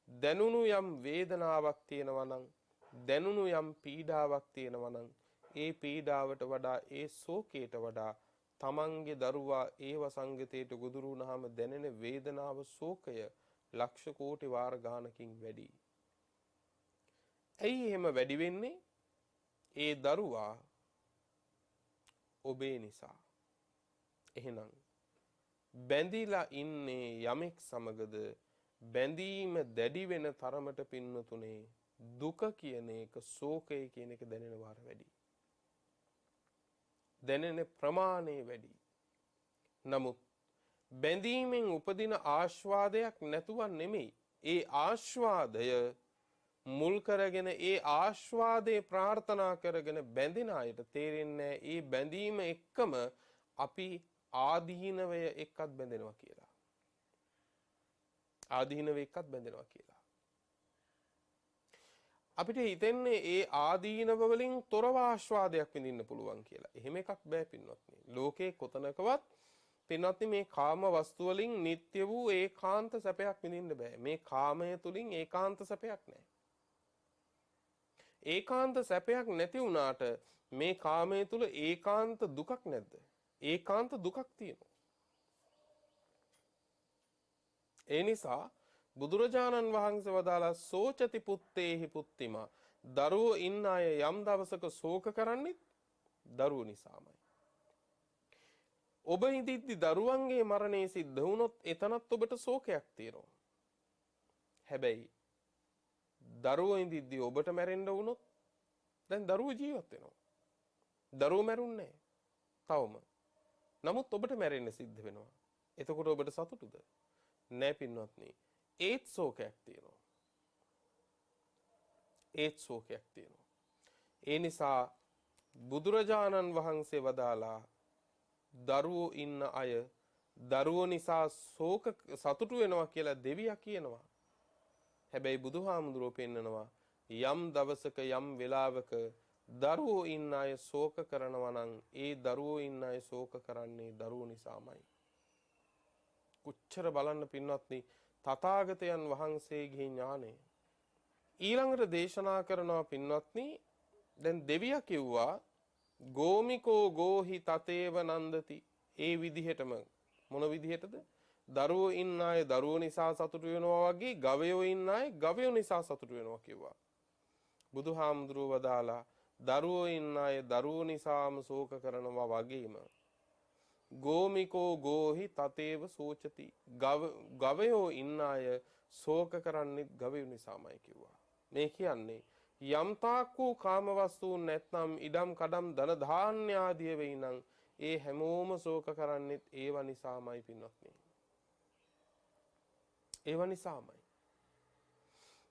දැනුණු යම් වේදනාවක් තියෙනවා නම්, දැනුණු යම් පීඩාවක් තියෙනවා නම්, ඒ පීඩාවට වඩා ඒ ශෝකයට වඩා තමන්ගේ දරුවා ඒ වසංගතයට ගොදුරු වුණාම දැනෙන වේදනාව ශෝකය ලක්ෂ කෝටි වාර ගානකින් වැඩි. ඇයි එහෙම වැඩි වෙන්නේ? ඒ දරුවා ඔබේ නිසා. එහෙනම් බැඳිලා ඉන්නේ යමෙක් සමගද බැඳීම දැඩි වෙන තරමට පින්නතුනේ දුක කියන එක ශෝකය කියන එක දැනෙන වාර වැඩි. දැනෙන ප්‍රමාණය වැඩි. නමුත් බැඳීමෙන් උපදින ආස්වාදයක් නැතුව නෙමෙයි. ඒ ආස්වාදය මුල් කරගෙන ඒ ආස්වාදේ ප්‍රාර්ථනා කරගෙන බැඳෙන අයට තේරෙන්නේ ඒ බැඳීම එක්කම අපි ආදීනවය එක්කත් බැඳෙනවා කියලා. ආදීනව එක්කත් බැඳෙනවා කියලා. අපිට හිතෙන්නේ ඒ ආදීනව වලින් තොරව ආස්වාදයක් විඳින්න පුළුවන් කියලා. එහෙම එකක් බෑ පින්වත්නි. ලෝකේ කොතනකවත් පින්වත්නි මේ කාම වස්තු වලින් නিত্য වූ ඒකාන්ත සැපයක් විඳින්න බෑ. මේ කාමය තුලින් ඒකාන්ත සැපයක් නැහැ. ඒකාන්ත සැපයක් නැති වුණාට මේ කාමය තුල ඒකාන්ත දුකක් නැද්ද? ඒකාන්ත දුකක් තියෙනවා. ඒ නිසා බුදුරජාණන් වහන්සේ වදාලා සෝචති පුත්තේහි පුත්තිමා. දරුවෝ ඉන්න අය යම් දවසක ශෝක කරන්නේ දරුවෝ නිසාමයි. ඔබ ඉදිද්දි දරුවන්ගේ මරණය සිද්ධ වුණොත් එතනත් ඔබට ශෝකයක් තියෙනවා. හැබැයි දරුවෝ ඉදිද්දි ඔබට මැරෙන්න වුණොත් දැන් දරුවෝ ජීවත් වෙනවා. දරුවෝ මැරුන්නේ තවම. නමුත් ඔබට මැරෙන්න සිද්ධ වෙනවා. එතකොට ඔබට සතුටුද? නෑ පින්වත්නි. ඒත් ශෝකයක් තියෙනවා. ඒත් ශෝකයක් තියෙනවා. ඒ නිසා බුදුරජාණන් වහන්සේ වදාලා දරුවෝ ඉන්න අය දරුවෝ නිසා සතුටු වෙනවා කියලා දෙවියා කියනවා. හැබැයි බුදුහාමුදුරුවෝ පෙන්නනවා යම් දවසක යම් වෙලාවක දරුවෝ ඉන්න අය ශෝක කරනවා නම් ඒ දරුවෝ ඉන්න අය ශෝක කරන්නේ දරුවෝ නිසාමයි. කොච්චර බලන්න පින්වත්නි තථාගතයන් වහන්සේගේ ඥානය. ඊළඟට දේශනා කරනවා පින්වත්නි දැන් දෙවියා කිව්වා ගෝමිකෝ ගෝහි තතේව නන්දති. ඒ විදිහටම මොන විදිහටද? දරුවෝ ඉන්න අය දරුවෝ නිසා සතුටු වෙනවා වගේ ගවයෝ ඉන්න අය ගවයෝ නිසා සතුටු වෙනවා කිව්වා. බුදුහාමුදුරුවෝ වදාලා දරුවෝ ඉන්න අය දරුවෝ නිසාම ශෝක කරනවා වගේම ගෝමිකෝ ගෝහි තතේව සෝචති. ගවයෝ ඉන්න අය ශෝක කරන්නේ ගවයෝ නිසාමයි කිව්වා. මේ කියන්නේ යම්තාක් වූ කාමවස්තුන් නැත්නම් ඉඩම් කඩම් ධන ධාන්‍ය ආදිය වෙයි නම් ඒ හැමෝම ශෝක කරන්නේත් ඒව නිසාමයි පින්වත්නි. ඒව නිසාමයි.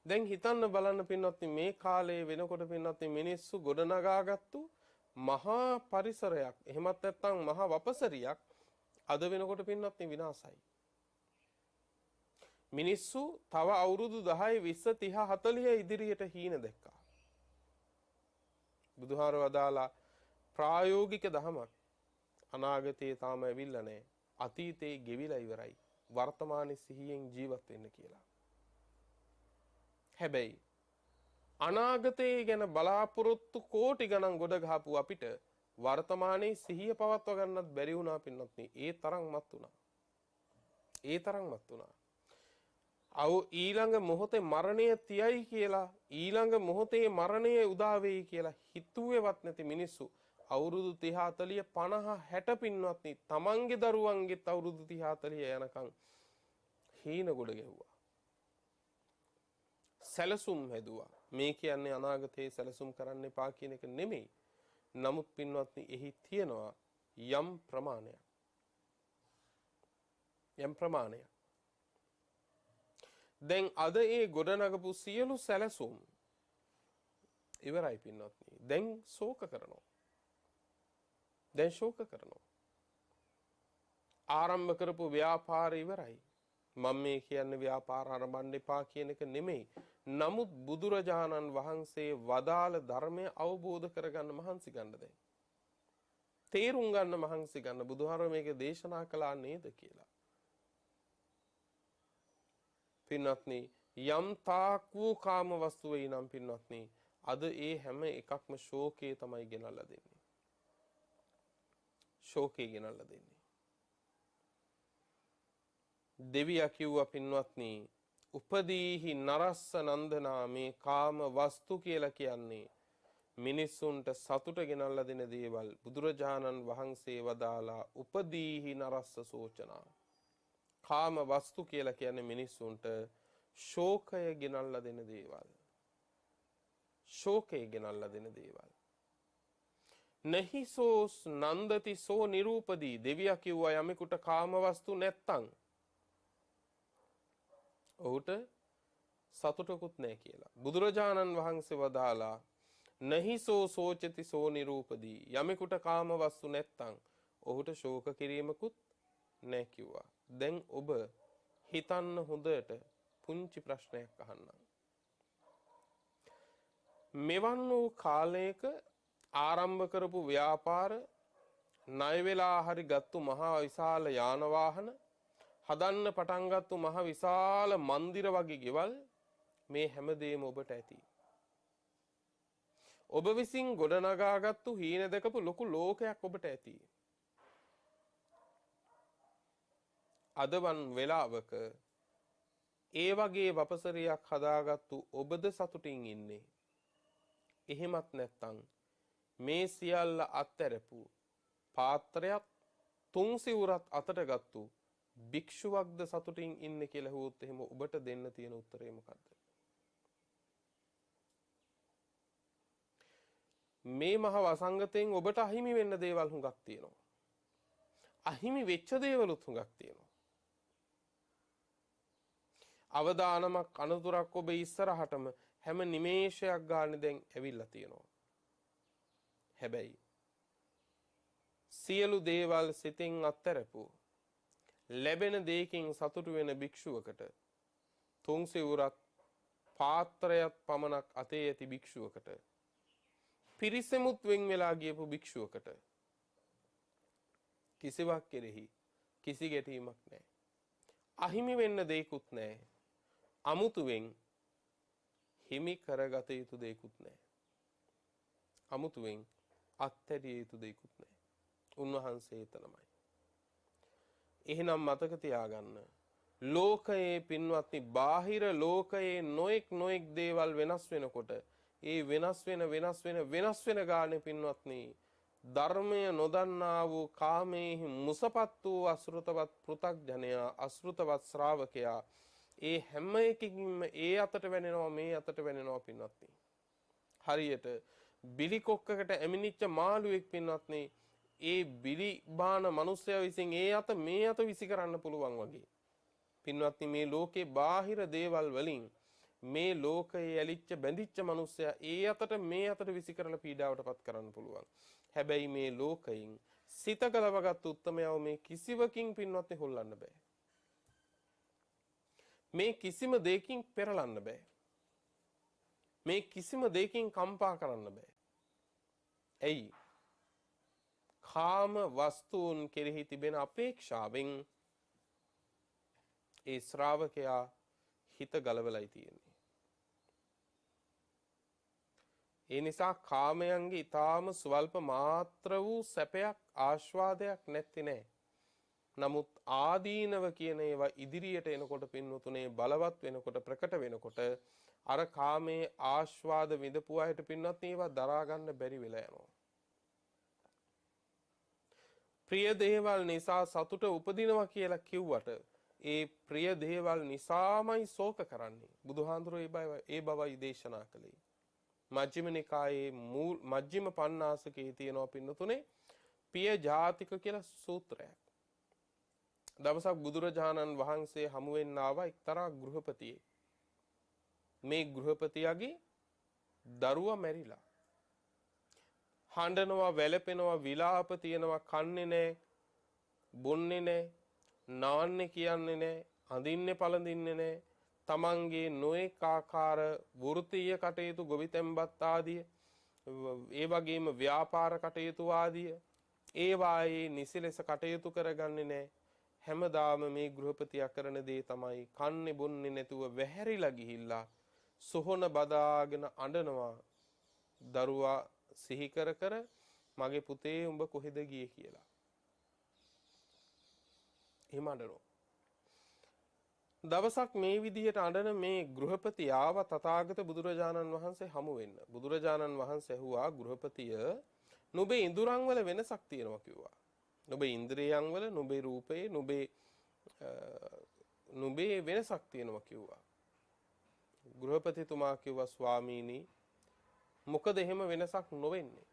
දැන් හිතන්න බලන්න පින්වත්නි මේ කාලේ වෙනකොට පින්වත්නි මිනිස්සු ගොඩනගාගත්තු මහා පරිසරයක් එහෙමත් නැත්නම් මහා වපසරියක් අද වෙනකොට පින්වත්නි විනාශයි. මිනිස්සු තව අවුරුදු 10 20 30 40 ඉදිරියට හීන දැක්කා. බුදුහාර වදාලා ප්‍රායෝගික දහමක් අනාගතයේ තාම ඇවිල්ලා නැහැ. අතීතේ ගෙවිලා ඉවරයි. වර්තමානයේ සිහියෙන් ජීවත් වෙන්න කියලා. හැබැයි අනාගතයේ ගැන බලාපොරොත්තු කෝටි ගණන් ගොඩ ගහපු අපිට වර්තමානයේ සිහිය පවත්වා ගන්නත් බැරි වුණා පින්වත්නි. ඒ තරම්මත් වුණා. ඒ තරම්මත් වුණා. ඊළඟ මොහොතේ මරණය තියයි කියලා ඊළඟ මොහොතේ මරණය උදා වෙයි කියලා හිතුවේවත් නැති මිනිස්සු අවුරුදු 30 40 50 60 පින්වත්නි තමන්ගේ දරුවන්ගෙත් අවුරුදු 30 40 යනකම් හීන ගොඩ ගැහුවා. සැලසුම් හැදුවා. මේ කියන්නේ අනාගතයේ සැලසුම් කරන්න එපා කියන එක නෙමෙයි. නමුත් පින්වත්නි එහි තියෙනවා යම් ප්‍රමාණයක්. යම් ප්‍රමාණයක්. දැන් අද ඒ ගොඩනගපු සියලු සැලසුම් ඉවරයි පින්වත්නි. දැන් ශෝක කරනවා. දැන් ශෝක කරනවා. ආරම්භ කරපු ව්‍යාපාර ඉවරයි. මම මේ කියන්නේ ව්‍යාපාර ආරම්භන්න එපා කියන එක නෙමෙයි. නමුත් බුදුරජාණන් වහන්සේ වදාළ ධර්මය අවබෝධ කරගන්න මහන්සි ගන්න දැන්. තේරුම් ගන්න මහන්සි ගන්න බුදුහාර මේක දේශනා කළා නේද කියලා. පින්වත්නි යම් තාක් වූ කාම වස්තු වේ නම් පින්වත්නි අද ඒ හැම එකක්ම ශෝකේ තමයි ගෙනල්ලා දෙන්නේ. ශෝකේ ගෙනල්ලා දෙන්නේ. දෙවියා කිව්වා පින්වත්නි උපදීහි නරස්ස නන්දනා මේ කාම වස්තු කියලා කියන්නේ මිනිස්සුන්ට සතුට ගෙනල්ලා දෙන දේවල්. බුදුරජාණන් වහන්සේ වදාලා උපදීහි නරස්ස සෝචනා. කාම වස්තු කියලා කියන්නේ මිනිස්සුන්ට ශෝකය ගෙනල්ලා දෙන දේවල්. ශෝකය ගෙනල්ලා දෙන දේවල්. නහිසෝ නන්දති සෝ නිරූපදී. දෙවියා කිව්වා යමෙකුට කාම වස්තු නැත්තම් ඔහුට සතුටකුත් නැහැ කියලා. බුදුරජාණන් වහන්සේ වදාලා නහිසෝ සෝචති සෝ නිරූපදී. යමෙකුට කාම වස්තු නැත්තම් ඔහුට ශෝක කිරීමකුත් නැහැ කිව්වා. දැන් ඔබ හිතන්න හොඳට පුංචි ප්‍රශ්නයක් අහන්නම්. මෙවන් වූ කාලයක ආරම්භ කරපු ව්‍යාපාර ණය වෙලා හරි ගත්තු මහා විශාල යාන වාහන හදන්න පටන් ගත්තු මහා විශාල මන්දිර වගේ ගෙවල් මේ හැමදේම ඔබට ඇති. ඔබ විසින් ගොඩනගාගත්තු හීන දැකපු ලොකු ලෝකයක් ඔබට ඇති. අදවන් වෙලාවක ඒ වගේ වපසරියක් හදාගත්තු ඔබද සතුටින් ඉන්නේ. එහෙමත් නැත්තම් මේ සියල්ල අත්හැරපු පාත්‍රයක් තුන් සිවුරත් අතට ගත්තු භික්ෂුවක්ද සතුටින් ඉන්නේ කියලා හුවොත් එහෙම ඔබට දෙන්න තියෙන උත්තරේ මොකද්ද? මේ මහ වසංගතයෙන් ඔබට අහිමි වෙන්න දේවල් හුඟක් තියෙනවා. අහිමි වෙච්ච දේවලුත් හුඟක් තියෙනවා. අවදානමක් අනතුරක් ඔබ ඉස්සරහටම හැම නිමේෂයක් ගන්න දැන් ඇවිල්ලා තියෙනවා. හැබැයි සියලු දේවල් සිතින් අත්හැරපු ලැබෙන දෙයකින් සතුටු වෙන භික්ෂුවකට තුන් සිවුරක් පාත්‍රයක් පමණක් අතේ ඇති භික්ෂුවකට පිරිසෙමුත් වෙන් වෙලා ගියපු භික්ෂුවකට කිසිවක් කෙරෙහි කිසි ගැටීමක් නැහැ. අහිමි වෙන්න දෙයක්වත් නැහැ. අමුතුවෙන් හිමි කරගත යුතු දෙයක්වත් නැහැ. අමුතුවෙන් අත්හැරිය යුතු දෙයක්වත් නැහැ. උන්වහන්සේ එතනමයි. එහෙනම් මතක තියාගන්න. ලෝකයේ පින්වත්නි බාහිර ලෝකයේ නොඑක් දේවල් වෙනස් වෙනකොට ඒ වෙනස් වෙන ගානේ පින්වත්නි ධර්මය නොදන්නා වූ කාමයේ මුසපත් වූ අසෘතවත් පෘථග්ජනයා අසෘතවත් ශ්‍රාවකයා ඒ හැම එකකින්ම ඒ අතට වැනෙනවා මේ අතට වැනෙනවා පින්වත්නි. හරියට බිලි කොක්කකට ඇමිනිච්ච මාළුවෙක් පින්වත්නි ඒ බිලි බාන මිනිස්සයා විසින් ඒ අත මේ අත විසි කරන්න පුළුවන් වගේ. පින්වත්නි මේ ලෝකේ බාහිර දේවල් වලින් මේ ලෝකයේ ඇලිච්ච බැඳිච්ච මිනිස්සයා ඒ අතට මේ අතට විසි කරලා පීඩාවටපත් කරන්න පුළුවන්. හැබැයි මේ ලෝකයෙන් සිත ගලවගත් උත්තමයව මේ කිසිවකින් පින්වත්නි හොල්ලන්න බෑ. මේ කිසිම දෙයකින් පෙරලන්න බෑ. මේ කිසිම දෙයකින් කම්පා කරන්න බෑ. ඇයි? කාම වස්තුන් කෙරෙහි තිබෙන අපේක්ෂාවෙන් ඒ ශ්‍රාවකයා හිත ගලවලයි තියෙන්නේ. ඒ නිසා කාමයන්ගේ ඊටාම ස්වල්ප මාත්‍ර වූ සැපයක් ආස්වාදයක් නැති නෑ. නමුත් ආදීනව කියන ඒවා ඉදිරියට එනකොට පින්වතුනේ බලවත් වෙනකොට ප්‍රකට වෙනකොට අර කාමයේ ආස්වාද විඳපු අයට පින්වත් ඒවා දරා ගන්න බැරි වෙලා යනවා. ප්‍රිය දේවල් නිසා සතුට උපදිනවා කියලා කිව්වට ඒ ප්‍රිය දේවල් නිසාමයි ශෝක කරන්නේ. බුදුහාඳුරෝ ඒ බවයි දේශනා කළේ. මජ්ක්‍ධිම නිකායේ මජ්ක්‍ධිම පඤ්ඤාසකේ තියෙනවා පින්නතුනේ පිය ජාතික කියලා සූත්‍රයක්. දවසක් බුදුරජාණන් වහන්සේ හමු වෙන්න ආවා එක්තරා ගෘහපතියෙක්. මේ ගෘහපතියගේ දරුවා මැරිලා. හඬනවා වැළපෙනවා විලාප තියනවා කන්නේ නැහැ බොන්නේ නැහැ නාන්නේ කියන්නේ නැහැ අඳින්නේ පළඳින්නේ නැහැ තමන්ගේ නොඑක ආකාර වෘත්තීය කටයුතු ගොවිතැන්පත් ආදිය ඒ වගේම ව්‍යාපාර කටයුතු ආදිය ඒ වායේ නිසිලෙස කටයුතු කරගන්නේ නැහැ හැමදාම මේ ගෘහපතියා කරන දේ තමයි කන්නේ බොන්නේ නැතුව වැහැරිලා ගිහිල්ලා සොහොන බදාගෙන අඬනවා දරුවා සිහි කර කර මගේ පුතේ උඹ කොහෙද ගියේ කියලා. එහෙම අඬනවා. දවසක් මේ විදිහට අඬන මේ ගෘහපති ආව තථාගත බුදුරජාණන් වහන්සේ හමු වෙන්න. බුදුරජාණන් වහන්සේ ඇහුවා ගෘහපතිය නුඹේ ඉඳුරන් වල වෙනසක් තියෙනවා කිව්වා. නුඹේ ඉන්ද්‍රියයන් වල නුඹේ රූපේ නුඹේ වෙනසක් තියෙනවා කිව්වා. ගෘහපතිතුමා කිව්වා ස්වාමීනි මොකද එහෙම වෙනසක් නොවෙන්නේ?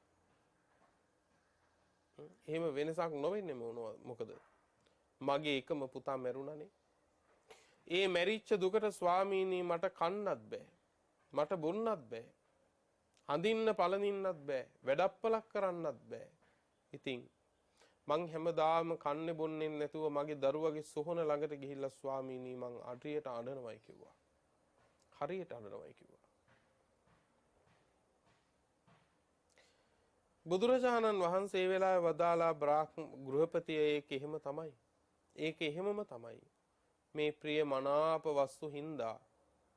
එහෙම වෙනසක් නොවෙන්නේ මොකද? මගේ එකම පුතා මැරුණානේ. ඒ මැරිච්ච දුකට ස්වාමීනි මට කන්නත් බෑ. මට බොන්නත් බෑ. අඳින්න පළඳින්නත් බෑ. වැඩප්පලක් කරන්නත් බෑ. ඉතින් මං හැමදාම කන්නේ බොන්නේ නැතුව මගේ දරුවගේ සොහොන ළඟට ගිහිල්ලා ස්වාමීනි මං අරියට අඬනවයි කිව්වා. හරියට අඬනවයි කිව්වා. බුදුරජාණන් වහන්සේ වෙලාවේ වදාලා ගෘහපතිය ඒක එහෙම තමයි. ඒක එහෙමම තමයි. මේ ප්‍රිය මනාප වස්තු හින්දා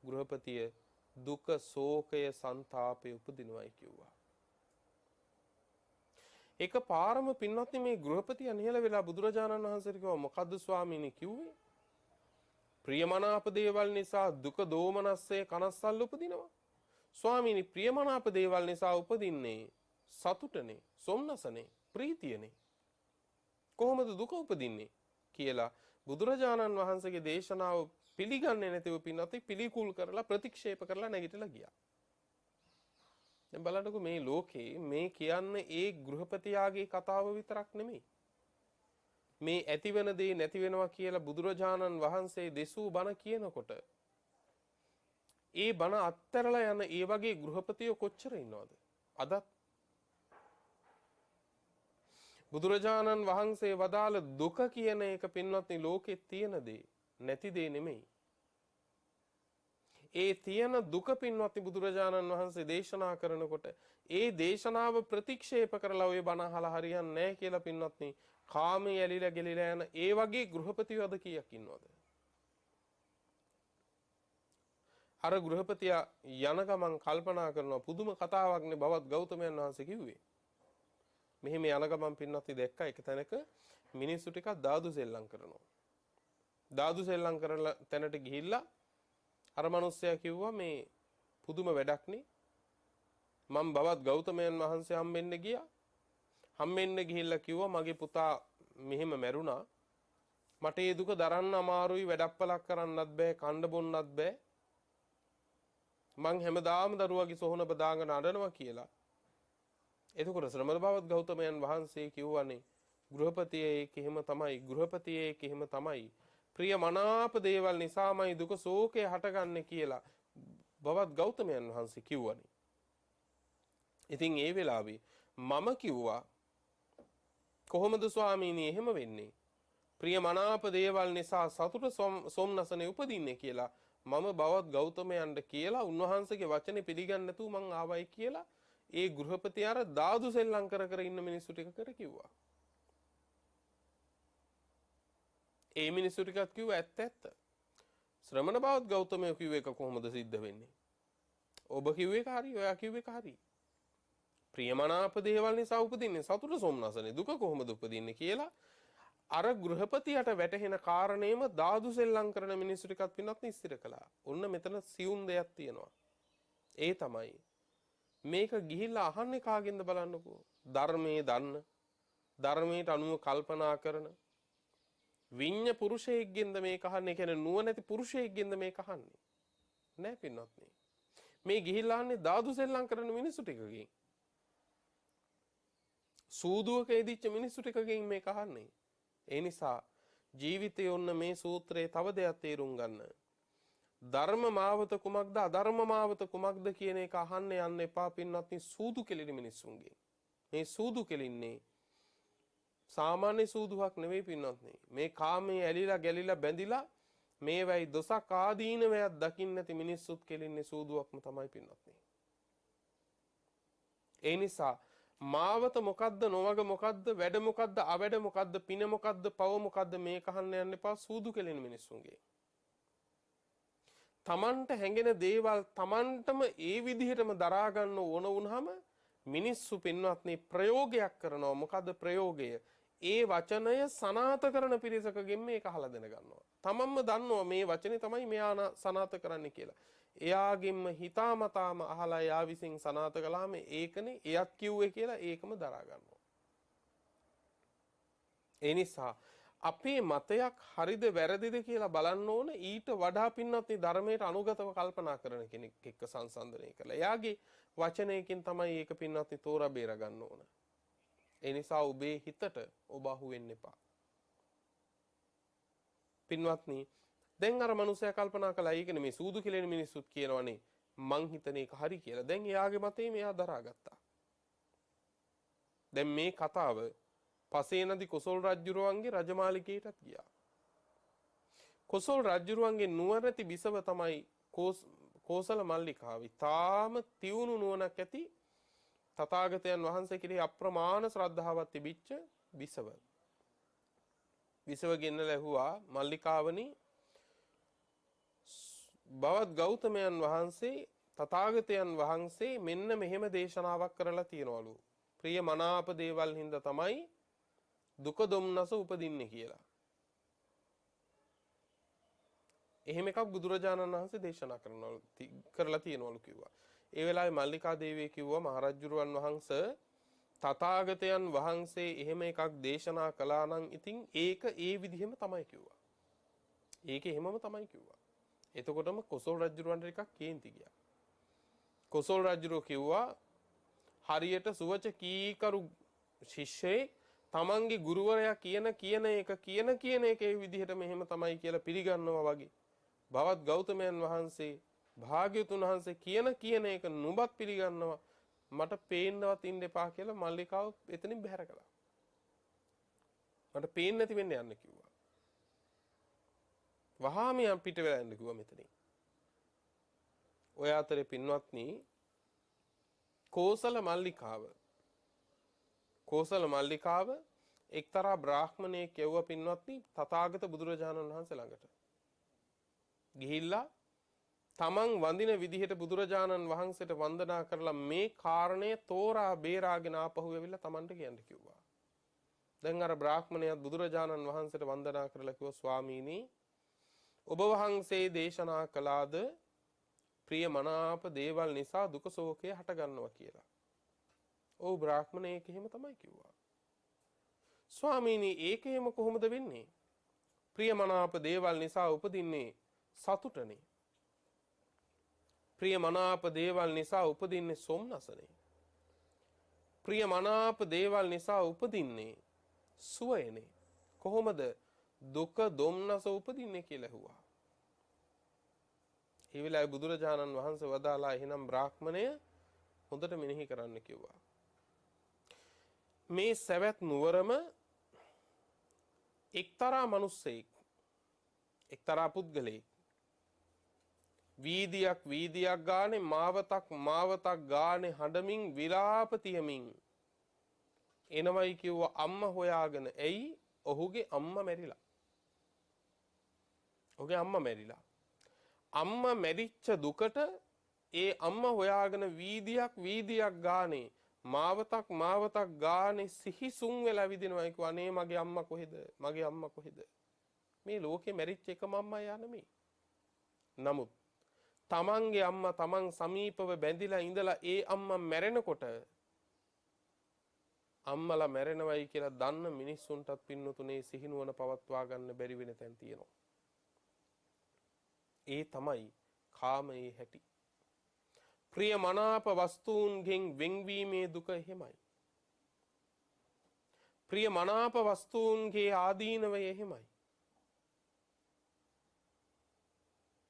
ගෘහපතිය දුක ශෝකය සන්තාපය උපදිනවයි කිව්වා. එක පාරම පින්වත්නි මේ ගෘහපතිය නිහල වෙලා බුදුරජාණන් වහන්සේට කිව්වා මොකද්ද ස්වාමීනි කිව්වේ? ප්‍රියමනාප දේවල් නිසා දුක දෝමනස්සේ කනස්සල්ල උපදිනවා. ස්වාමීනි ප්‍රියමනාප දේවල් නිසා උපදින්නේ සතුටනේ, සොම්නසනේ, ප්‍රීතියනේ. කොහොමද දුක උපදින්නේ කියලා බුදුරජාණන් වහන්සේගේ දේශනාව පිළිගන්නේ නැතිව පින්වත්නි පිළිකුල් කරලා ප්‍රතික්ෂේප කරලා නැගිටලා ගියා. දැන් බලන්නකෝ මේ ලෝකේ මේ කියන්නේ ඒ ගෘහපතියාගේ කතාව විතරක් නෙමෙයි. මේ ඇතිවෙන දේ නැති වෙනවා කියලා බුදුරජාණන් වහන්සේ දෙසූ බණ කියනකොට ඒ බණ අත්හැරලා යන ඒ වගේ ගෘහපතියෝ කොච්චර ඉන්නවද? අදත් බුදුරජාණන් වහන්සේ වදාළ දුක කියන එක පින්වත්නි ලෝකේ තියෙන දේ නැති දේ නෙමෙයි. ඒ තියෙන දුක පින්වත්නි බුදුරජාණන් වහන්සේ දේශනා කරනකොට ඒ දේශනාව ප්‍රතික්ෂේප කරලා ඔය බණ අහලා හරියන්නේ නැහැ කියලා පින්වත්නි කාමයේ ඇලිලා ගෙලිලා යන ඒ වගේ ගෘහපතියෝ අද කීයක් ඉන්නවද? අර මෙහෙම යන ගමන් පින්නත් දැක්කා එක තැනක මිනිස්සු ටිකක් දාදු සෙල්ලම් කරනවා. දාදු සෙල්ලම් කරලා තැනට ගිහිල්ලා අර මිනිස්සයා කිව්වා මේ පුදුම වැඩක් නේ. මම බවත් ගෞතමයන් වහන්සේ හම්බෙන්න ගියා. හම්බෙන්න ගිහිල්ලා කිව්වා මගේ පුතා මෙහෙම මැරුණා. මට ඒ දුක දරන්න අමාරුයි, වැඩක්පලක් කරන්නත් බෑ, කන්න බොන්නත් බෑ. මං හැමදාම දරුවගේ සොහන බදාගෙන අඬනවා කියලා. එතකොට ශ්‍රමණ බවත් ගෞතමයන් වහන්සේ කිව්වනේ ගෘහපතියේ කිහිම තමයි, ගෘහපතියේ කිහිම තමයි. ප්‍රිය මනාප දේවල් නිසාමයි දුක ශෝකය හටගන්නේ කියලා බවත් ගෞතමයන් වහන්සේ කිව්වනේ. ඉතින් ඒ වෙලාවේ මම කිව්වා කොහොමද ස්වාමීනි එහෙම වෙන්නේ? ප්‍රිය මනාප දේවල් නිසා සතුට සොම්නසනේ උපදින්නේ කියලා මම බවත් ගෞතමයන්ට කියලා උන්වහන්සේගේ වචනේ පිළිගන්නේ නැතුව මං ආවයි කියලා ඒ ගෘහපති අර දාදු සෙල්ලම් කර කර ඉන්න මිනිස්සු ටික කර කිව්වා. ඒ මිනිස්සු ටිකත් කිව්වා ඇත්ත. ශ්‍රමණ බවත් ගෞතමයෝ කිව්ව එක කොහොමද සිද්ධ වෙන්නේ? ඔබ කිව්ව එක හරි, ඔයා කිව්ව එක හරි. ප්‍රියමනාප දේවල් නිසා උපදින්නේ සතුට සොම්නසනේ, දුක කොහොමද උපදින්නේ කියලා අර ගෘහපතියට වැටහෙන කාරණේම දාදු සෙල්ලම් කරන මිනිස්සු ටිකත් පින්නත් ඉස්තිර කළා. ඔන්න මෙතන සියුම් දෙයක් තියෙනවා. ඒ තමයි මේක ගිහිල්ලා අහන්නේ කාගෙන්ද බලන්නකෝ. ධර්මයේ දන්න, ධර්මයට අනුව කල්පනා කරන විඤ්ඤ පුරුෂයෙක්ගෙන්ද මේක අහන්නේ? කියන්නේ නුවණැති පුරුෂයෙක්ගෙන්ද මේක අහන්නේ? නෑ පින්නත් නේ. මේ ගිහිල්ලා අහන්නේ දාදු සෙල්ලම් කරන මිනිස්සු ටිකගෙන්. සූදුවක ඉදිච්ච මිනිස්සු ටිකගෙන් මේක අහන්නේ. ඒ නිසා ජීවිතයේ ඔන්න මේ සූත්‍රයේ තව දෙයක් තේරුම් ගන්න. ධර්ම මාවත කුමක්ද, අධර්ම මාවත කුමක්ද කියන එක අහන්න යන්න එපා පින්වත්නි සූදු කෙලින මිනිස්සුන්ගෙන්. මේ සූදු කෙලින්නේ සාමාන්‍ය සූදුවක් නෙවෙයි පින්වත්නි. මේ කාමයේ ඇලිලා ගැලිලා බැඳිලා මේවයි දොසක් ආදීනවයක් දකින්න නැති මිනිස්සුත් කෙලින්නේ සූදුවක්ම තමයි පින්වත්නි. ඒ නිසා මාවත මොකද්ද, නොවග මොකද්ද, වැඩ මොකද්ද, අවැඩ මොකද්ද, පින මොකද්ද, පව මොකද්ද මේක අහන්න යන්න එපා සූදු කෙලින මිනිස්සුන්ගේ. තමන්ට හැඟෙන දේවල් තමන්ටම ඒ විදිහටම දරා ගන්න ඕන වුණාම මිනිස්සු පින්වත්නි ප්‍රයෝගයක් කරනවා. මොකද්ද ප්‍රයෝගය? ඒ වචනය සනාත කරන පිරිසකගෙන් මේක අහලා දැන ගන්නවා. තමන්ම දන්නවා මේ වචනේ තමයි මෙයා සනාත කරන්නේ කියලා. එයාගෙන්ම හිතාමතාම අහලා එයා විසින් සනාත කළාම ඒකනේ එයත් කිව්වේ කියලා ඒකම දරා ගන්නවා. ඒ නිසා අපේ මතයක් හරිද වැරදිද කියලා බලන්න ඕන ඊට වඩා පින්නත් ධර්මයට අනුගතව කල්පනා කරන කෙනෙක් එක්ක සංසන්දනය කරලා. එයාගේ වචනයකින් තමයි ඒක පින්නත් තෝරා බේර ගන්න ඕන. ඒ නිසා ඔබේ හිතට ඔබ අහු වෙන්න එපා. පින්වත්නි දැන් අර මනුස්සයා කල්පනා කළා ඒකනේ මේ සූදු කෙලෙන මිනිස්සුත් කියනවනේ මං හිතන එක හරි කියලා. දැන් එයාගේ මතේ මෙයා දරාගත්තා. දැන් මේ කතාව පසේනදි කොසල් රජුරුවන්ගේ රජමාලිගයටත් ගියා. කොසල් රජුරුවන්ගේ නුවණැති බිසව තමයි කෝසල මල්ලිකාව. තාම තියුණු නුවණක් ඇති තථාගතයන් වහන්සේ කෙරෙහි අප්‍රමාණ ශ්‍රද්ධාවක් තිබිච්ච බිසව. බිසව ගෙන්නලා ඇහුවා මල්ලිකාවනි බවත් ගෞතමයන් වහන්සේ තථාගතයන් වහන්සේ මෙන්න මෙහෙම දේශනාවක් කරලා තියනවලු. ප්‍රිය මනාප දේවල් හින්දා තමයි දුක දුම්නස උපදින්නේ කියලා. එහෙම එකක් බුදුරජාණන් වහන්සේ දේශනා කරලා තියනවලු කිව්වා. ඒ වෙලාවේ මල්ලිකා දේවිය කිව්වා මහරජුරුවන් වහන්සේ තථාගතයන් වහන්සේ එහෙම එකක් දේශනා කළා නම් ඉතින් ඒක ඒ විදිහම තමයි කිව්වා. ඒක එහෙමම තමයි කිව්වා. එතකොටම කොසල් රජුරවන්ට එකක් කේන්ති ගියා. කොසල් රජුරෝ කිව්වා හරියට සුවච කීකරු ශිෂ්‍යයෙක් තමන්ගේ ගුරුවරයා කියන එක ඒ විදිහට මෙහෙම තමයි කියලා පිළිගන්නවා වගේ. බවත් ගෞතමයන් වහන්සේ භාග්‍යතුන් වහන්සේ කියන එක නුඹත් පිළිගන්නවා. මට පේන්නවත් ඉන්න එපා කියලා මල්ලිකාව එතනින් බැහැර කළා. මට පේන්නේ නැති වෙන්න යන්න කිව්වා. වහාම යම් පිට වෙලා යන්න කිව්වා මෙතනින්. ඔය අතරේ පින්වත්නි කෝසල මල්ලිකාව එක්තරා බ්‍රාහ්මණයෙක් යවුවා පින්වත්නි තථාගත බුදුරජාණන් වහන්සේ ළඟට. ගිහිල්ලා තමන් වඳින විදිහට බුදුරජාණන් වහන්සේට වන්දනා කරලා මේ කාරණය තෝරා බේරාගෙන ආපහු ඇවිල්ලා තමන්ට කියන්න කිව්වා. දැන් අර බ්‍රාහ්මණයාත් බුදුරජාණන් වහන්සේට වන්දනා කරලා කිව්වා ස්වාමීනි ඔබ වහන්සේ දේශනා කළාද ප්‍රිය මනාප දේවල් නිසා දුක ශෝකය හට ගන්නවා කියලා. ඔව් බ්‍රාහ්මණයෙක් එහෙම තමයි කිව්වා. ස්වාමීනි ඒක එහෙම කොහොමද වෙන්නේ? ප්‍රිය මනාප දේවල් නිසා උපදින්නේ සතුටනේ. ප්‍රිය මනාප දේවල් නිසා උපදින්නේ සොම්නසනේ. ප්‍රිය මනාප දේවල් නිසා උපදින්නේ සුවයනේ. කොහොමද දුක දුම්නස උපදින්නේ කියලා ඇහුවා. ඒ වෙලාවේ බුදුරජාණන් වහන්සේ වදාලා එහෙනම් බ්‍රාහ්මණය හොඳට මෙනෙහි කරන්න කිව්වා. මේ සවැත් නුවරම එක්තරා මිනිසෙක් එක්තරා පුද්ගලෙක් වීදියක් ගානේ මාවතක් ගානේ හඬමින් විලාප තියමින් එනවයි කිව්වා අම්මා හොයාගෙන. ඇයි? ඔහුගේ අම්මා මැරිලා. ඔහුගේ අම්මා මැරිලා. අම්මා මැරිච්ච දුකට ඒ අම්මා හොයාගෙන වීදියක් ගානේ මාවතක් ගානේ සිහිසුන් වෙලා විදිනවා කිව්වා අනේ මගේ අම්මා කොහෙද? මගේ අම්මා කොහෙද? මේ ලෝකේ මැරිච්ච එකම අම්මා යා නෙමෙයි. නමුත් තමන්ගේ අම්මා තමන් සමීපව බැඳිලා ඉඳලා ඒ අම්මා මැරෙනකොට අම්මලා මැරෙනවයි කියලා දන්න මිනිස්සුන්ටත් පින්නතුනේ සිහිනුවන පවත්වා ගන්න බැරි වෙන තැන් තියෙනවා. ඒ තමයි කාමයේ හැටි. ප්‍රිය මනාප වස්තුන්ගෙන් වෙන්වීමේ දුක එහෙමයි. ප්‍රිය මනාප වස්තුන්ගේ ආදීනවය එහෙමයි.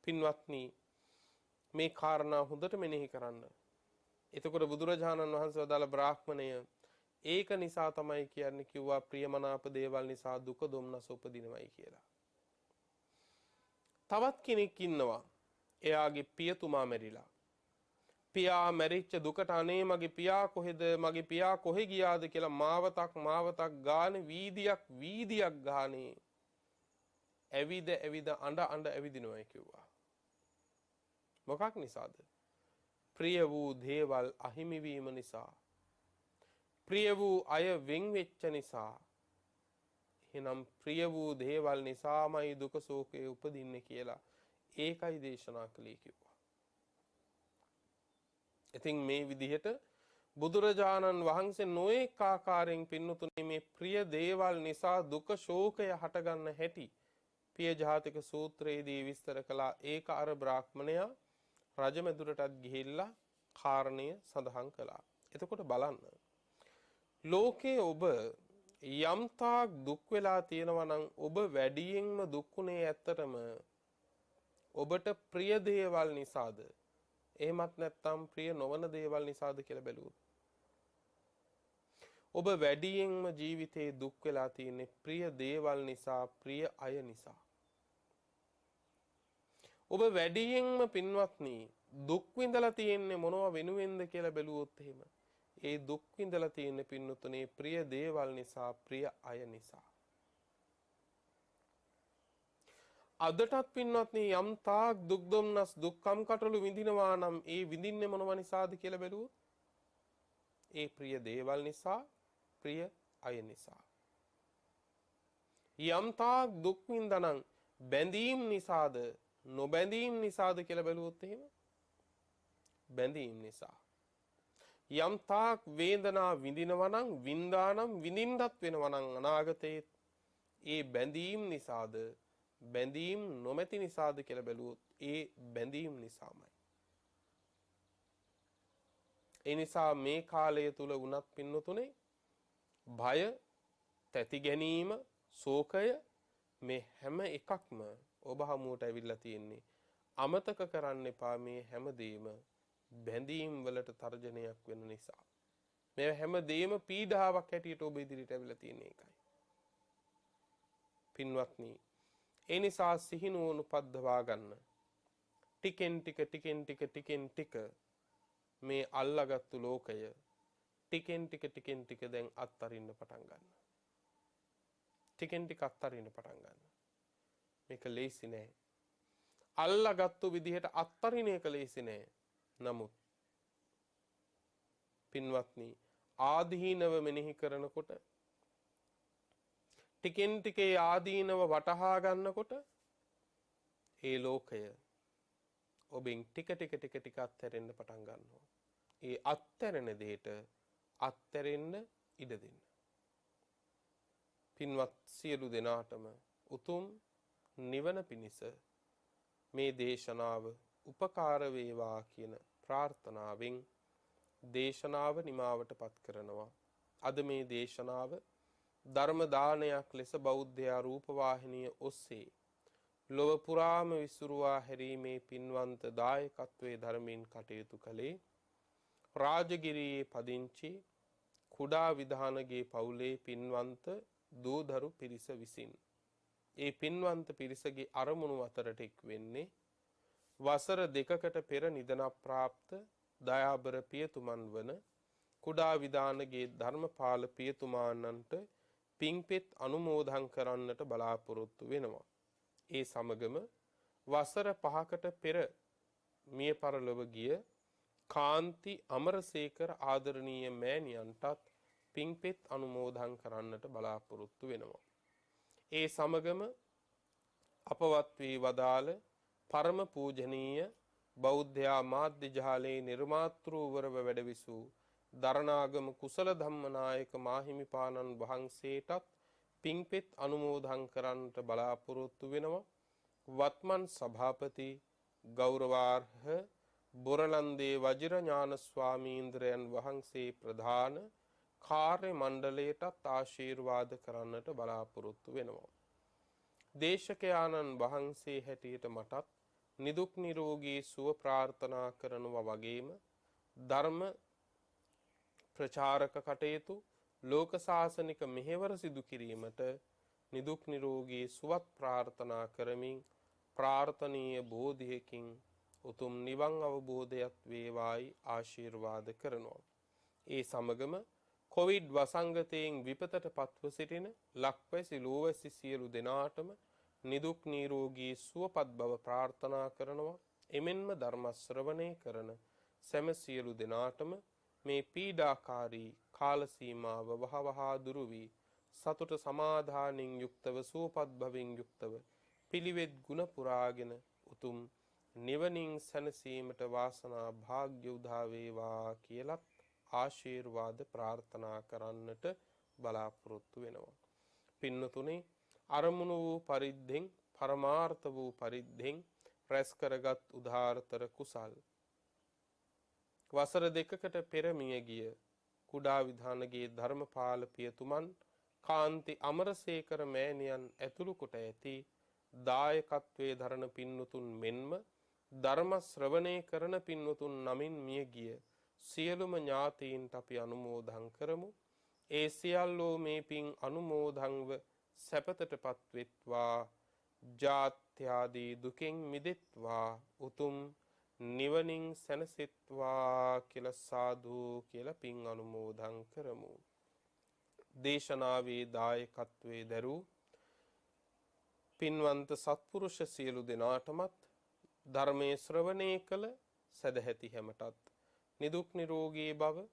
පින්වත්නි මේ කාරණා හොඳට මෙනෙහි කරන්න. එතකොට බුදුරජාණන් වහන්සේ වදාළ බ්‍රාහ්මණය ඒක නිසා තමයි කියන්නේ කිව්වා ප්‍රියමනාප දේවල් නිසා දුක දුම්නස උපදිනවයි කියලා. තවත් කෙනෙක් ඉන්නවා. එයාගේ පියතුමා මැරිලා. පියා මැරිච්ච දුකට අනේ මගේ පියා කොහෙද? මගේ පියා කොහෙ ගියාද කියලා මාවතක් ගානේ වීදියක් ගානේ ඇවිද අඬ ඇවිදිනවයි කිව්වා. මොකක් නිසාද? ප්‍රිය වූ දේවල් අහිමි වීම නිසා. ප්‍රිය වූ අය වෙන් වෙච්ච නිසා. එහෙනම් ප්‍රිය වූ දේවල් නිසාමයි දුක ශෝකය උපදින්නේ කියලා ඒකයි දේශනා කළේ කිව්වා. ඉතින් මේ විදිහට බුදුරජාණන් වහන්සේ නොඑක ආකාරයෙන් පින්නතුනේ මේ ප්‍රිය දේවල් නිසා දුක ශෝකය හටගන්න හැටි පිය ජාතික සූත්‍රයේදී විස්තර කළා. ඒක අර බ්‍රාහ්මණයා රජමැදුරටත් ගිහිල්ලා කාරණය සඳහන් කළා. එතකොට බලන්න ලෝකේ ඔබ යම්තාක් දුක් වෙලා තියෙනවා නම් ඔබ වැඩියෙන්ම දුක්ුනේ ඇත්තටම ඔබට ප්‍රිය දේවල් නිසාද එහෙමත් නැත්නම් ප්‍රිය නොවන දේවල් නිසාද කියලා බැලුවොත් ඔබ වැඩියෙන්ම ජීවිතේ දුක් වෙලා තියෙන්නේ ප්‍රිය දේවල් නිසා ප්‍රිය අය නිසා. ඔබ වැඩියෙන්ම පින්වත්නි දුක් විඳලා තියෙන්නේ මොනව වෙනුවෙන්ද කියලා බැලුවොත් එහෙම ඒ දුක් විඳලා තියෙන පින්නතුනේ ප්‍රිය දේවල් නිසා ප්‍රිය අය නිසා. අදටත් පින්වත්නි යම් තාක් දුක් දුම්නස් දුක්ඛම් කටළු විඳිනවා නම් ඒ විඳින්නේ මොනව නිසාද කියලා බැලුවොත් ඒ ප්‍රිය දේවල් නිසා ප්‍රිය අය නිසා. යම් තාක් දුක් විඳනනම් බැඳීම් නිසාද නොබැඳීම් නිසාද කියලා බැලුවොත් එහෙම බැඳීම් නිසා. යම් තාක් වේදනා විඳිනවා නම් වින්දානම් විඳින්නත් වෙනවා නම් අනාගතයේ ඒ බැඳීම් නිසාද බැඳීම් නොමැති නිසාද කියලා බැලුවොත් ඒ බැඳීම් නිසාමයි. ඒ නිසා මේ කාලය තුල වුණත් පින්නතුනේ භය, තැති ගැනීම, ශෝකය මේ හැම එකක්ම ඔබ හමුවට ඇවිල්ලා තියෙන්නේ. අමතක කරන්න එපා මේ හැමදේම බැඳීම් වලට තර්ජනයක් වෙන නිසා. මේ හැමදේම පීඩාවක් හැටියට ඔබ ඉදිරියට ඇවිල්ලා තියෙන එකයි. පින්වත්නි, ඒ නිසා සිහිනුවණු පද්දවා ගන්න. ටිකෙන් ටික මේ අල්ලාගත්තු ලෝකය ටිකෙන් ටික දැන් අත්තරින්න පටන් ගන්න. ටිකෙන් ටික අත්තරින්න පටන් ගන්න. මේක ලේසි නෑ. අල්ලාගත්තු විදිහට අත්තරින එක ලේසි නෑ. නමුත් පින්වත්නි ආදීනව මෙනෙහි කරනකොට ටිකෙන් ටික ආදීනව වටහා ගන්නකොට ඒ ලෝකය ඔබෙන් ටික ටික අත්හැරෙන්න පටන් ගන්නවා. ඒ අත්හැරෙන දෙයට අත්හැරෙන්න ඉඩ දෙන්න. පින්වත් සියලු දෙනාටම උතුම් නිවන පිණිස මේ දේශනාව උපකාර වේවා කියන ප්‍රාර්ථනාවෙන් දේශනාව නිමාවටපත් කරනවා. අද මේ දේශනාව ධර්ම දානයක් ලෙස බෞද්ධ රූපවාහිනිය ඔස්සේ ලොව පුරාම විසුරුවා හැරීමේ පින්වන්ත දායකත්වයේ ධර්මයෙන් කටයුතු කළේ රාජගිරියේ පදිංචි කුඩා විධානගේ පවුලේ පින්වන්ත දූදරු පිරිස විසින්. ඒ පින්වන්ත පිරිසගේ අරමුණු අතරට එක් වෙන්නේ වසර 2කට පෙර නිදන ප්‍රාප්ත දයාබර පියතුමන් වන කුඩා විධානගේ ධර්මපාල පියතුමාණන්ට පින්පෙත් අනුමෝදන් කරන්නට බලාපොරොත්තු වෙනවා. ඒ සමගම වසර 5කට පෙර මිය පරලොව ගිය කාන්ති අමරසේකර ආදරණීය මෑණියන්ටත් පින්පෙත් අනුමෝදන් කරන්නට බලාපොරොත්තු වෙනවා. ඒ සමගම අපවත් වී වදාළ පරම පූජනීය බෞද්ධ මාධ්‍ය ජාලයේ නිර්මාතෘවරව වැඩවිසූ දරණාගම කුසල ධම්මනායක මාහිමිපාණන් වහන්සේටත් පින්පෙත් අනුමෝදන් කරන්නට බලාපොරොත්තු වෙනවා. වත්මන් සභාපති ගෞරවාර්හ බොරලන්දේ වජිරඥාන ස්වාමීන්ද්‍රයන් වහන්සේ ප්‍රධාන කාර්ය මණ්ඩලයටත් ආශිර්වාද කරන්නට බලාපොරොත්තු වෙනවා. දේශකයාණන් වහන්සේ හැටියට මටත් නිදුක් නිරෝගී සුව ප්‍රාර්ථනා කරනවා වගේම ධර්ම ප්‍රචාරක කටයුතු ලෝක ශාසනික මෙහෙවර සිදු කිරීමට නිදුක් නිරෝගී සුවත් ප්‍රාර්ථනා කරමින් ප්‍රාර්ථනීය බෝධියකින් උතුම් නිවන් අවබෝධයත් වේවායි ආශිර්වාද කරනවා. ඒ සමගම කොවිඩ් වසංගතයෙන් විපතට පත්ව සිටින ලක්වැසි ලෝවැසි සියලු දෙනාටම නිදුක් නිරෝගී සුවපත් බව ප්‍රාර්ථනා කරනවා. එමෙන්ම ධර්ම ශ්‍රවණය කරන සෑම සියලු දෙනාටම මේ පීඩාකාරී කාල සීමාව වහවහා දුරු වී සතුට සමාදානෙන් යුක්තව සුවපත් භවෙන් යුක්තව පිළිවෙත් ගුණ පුරාගෙන උතුම් නිවනින් සැනසීමට වාසනා භාග්‍ය උදා වේවා කියලත් ආශිර්වාද ප්‍රාර්ථනා කරන්නට බලාපොරොත්තු වෙනවා. පින්නතුනේ අරමුණු වූ පරිද්දෙන් පරමාර්ථ වූ පරිද්දෙන් රැස් කරගත් උදාාරතර කුසල් වසර 2කට පෙර මිය ගිය කුඩා විධානගේ ධර්මපාල පියතුමන් කාන්ති අමරසේකර මෑණියන් ඇතුළු කොට ඇති දායකත්වයේ දරන පින්වතුන් මෙන්ම ධර්ම ශ්‍රවණය කරන පින්වතුන් නමින් මිය ගිය සියලුම ඥාතීන්ට අපි අනුමෝදන් කරමු. ඒ සියල්ලෝ මේ පින් අනුමෝදන්ව සැපතටපත් වෙත්වා, ජාත්‍යාදී දුකෙන් මිදෙත්වා, උතුම් නිවනින් සැනසෙත්වා කියලා සාදු කියලා පින් අනුමෝදන් කරමු. දේශනාවේ දායකත්වයේ දරූ පින්වන්ත සත්පුරුෂ සියලු දෙනාටමත් ධර්මයේ ශ්‍රවණය කළ සදැහැති හැමටත් නිදුක් නිරෝගී භව,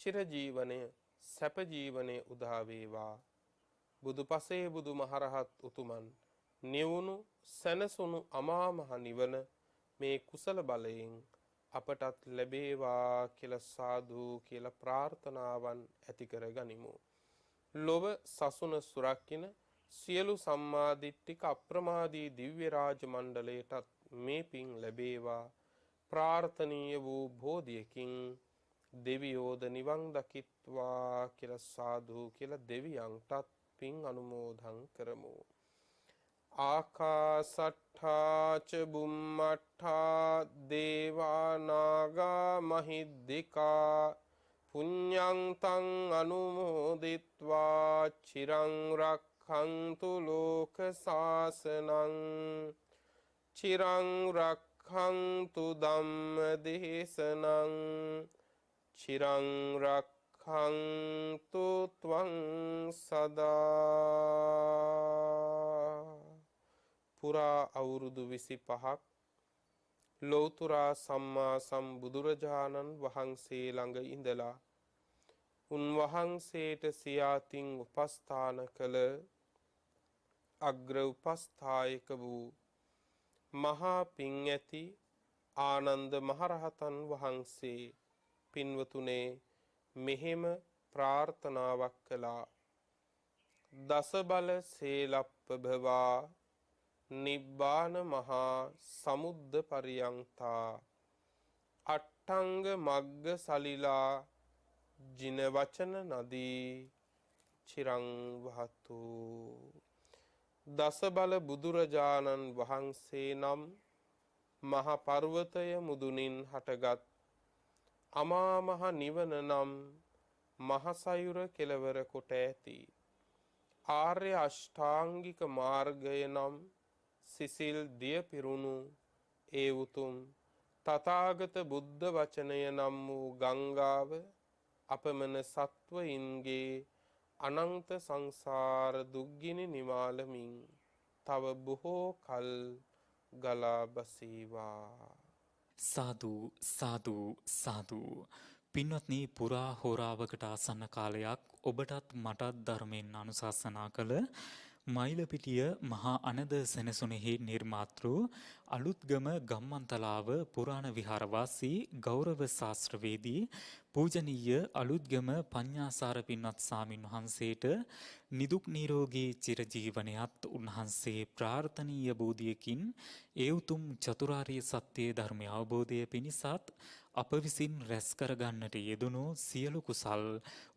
චිරජීවනය, සැප ජීවනය උදා වේවා. බුදුපසේ බුදුමහරහත් උතුමන් නිවුණු සැනසුණු අමා මහ නිවන මේ කුසල බලයෙන් අපටත් ලැබේවා කියලා සාදු කියලා ප්‍රාර්ථනාවන් ඇති කර ගනිමු. ලොව සසුන සුරකින්න සියලු සම්මාදිට්ඨික අප්‍රමාදී දිව්‍ය රාජ මණ්ඩලයටත් මේ පින් ලැබේවා. ප්‍රාර්ථනීය වූ බෝධියකින් දෙවියෝද නිවන් දකිත්වා කියලා සාදු කියලා දෙවියන්ටත් පින් අනුමෝදන් කරමු. ආකාසට්ඨා ච බුම්මට්ඨා දේවා නාග මහිද්దికා පුඤ්ඤං තං අනුමෝදිත්වා චිරං රක්ඛන්තු ලෝක සාසනං චිරං රක්ඛන්තු ධම්ම දේශනං චිරං රක්ඛන්තු ත්වං සදා පුරා අවුරුදු 25ක් ලෞතුරා සම්මා සම්බුදුරජාණන් වහන්සේ ළඟ ඉඳලා උන්වහන්සේට සියාතින් උපස්ථාන කළ අග්‍ර උපස්ථායක වූ මහා පිං ඇති ආනන්ද මහරහතන් වහන්සේ පින්වතුනේ මෙහෙම ප්‍රාර්ථනාවක් කළා. දස බල සේලප්පභවා නිබ්බාන මහා සමුද්ද පරියංතා අට්ඨංග මග්ග සලිලා ජින වචන නදී චිරං වහතු. දස බල බුදුරජාණන් වහන්සේ නම් මහ පර්වතය මුදුනින් හටගත් අමා මහ නිවන නම් මහසයුර කෙලවර කොට ඇති ආර්ය අෂ්ටාංගික මාර්ගය නම් සිසිල් දිය පිරුණු ඒ උතුම් තථාගත බුද්ධ වචනය නම් වූ ගංගාව අපමණ සත්වයින්ගේ අනන්ත සංසාර දුක්ගිනි නිවාලමින් තව බොහෝ කල් ගලා බසීවා. සාදු සාදු සාදු. පින්වත්නි, පුරා හෝරාවකට ආසන්න කාලයක් ඔබටත් මටත් ධර්මයෙන් අනුශාසනා කළ මයිලපිටිය මහා අනද සෙනසුනේහි නිර්මාතෘ අලුත්ගම ගම්මන්තලාව පුරාණ විහාරවාසී ගෞරව ශාස්ත්‍රවේදී පූජනීය අලුත්ගම පඤ්ඤාසාර පින්වත් ස්වාමින් වහන්සේට නිදුක් නිරෝගී චිරජීවනයත් උන්වහන්සේ ප්‍රාර්ථනීය බෝධියකින් ඒ උතුම් චතුරාර්ය සත්‍ය ධර්මය අවබෝධය පිණිසත් අප විසින් රැස් කරගන්නට යෙදුණු සියලු කුසල්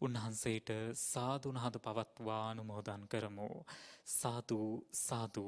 උන්වහන්සේට සාදු නාද පවත්වා අනුමෝදන් කරමු. සාදු සාදු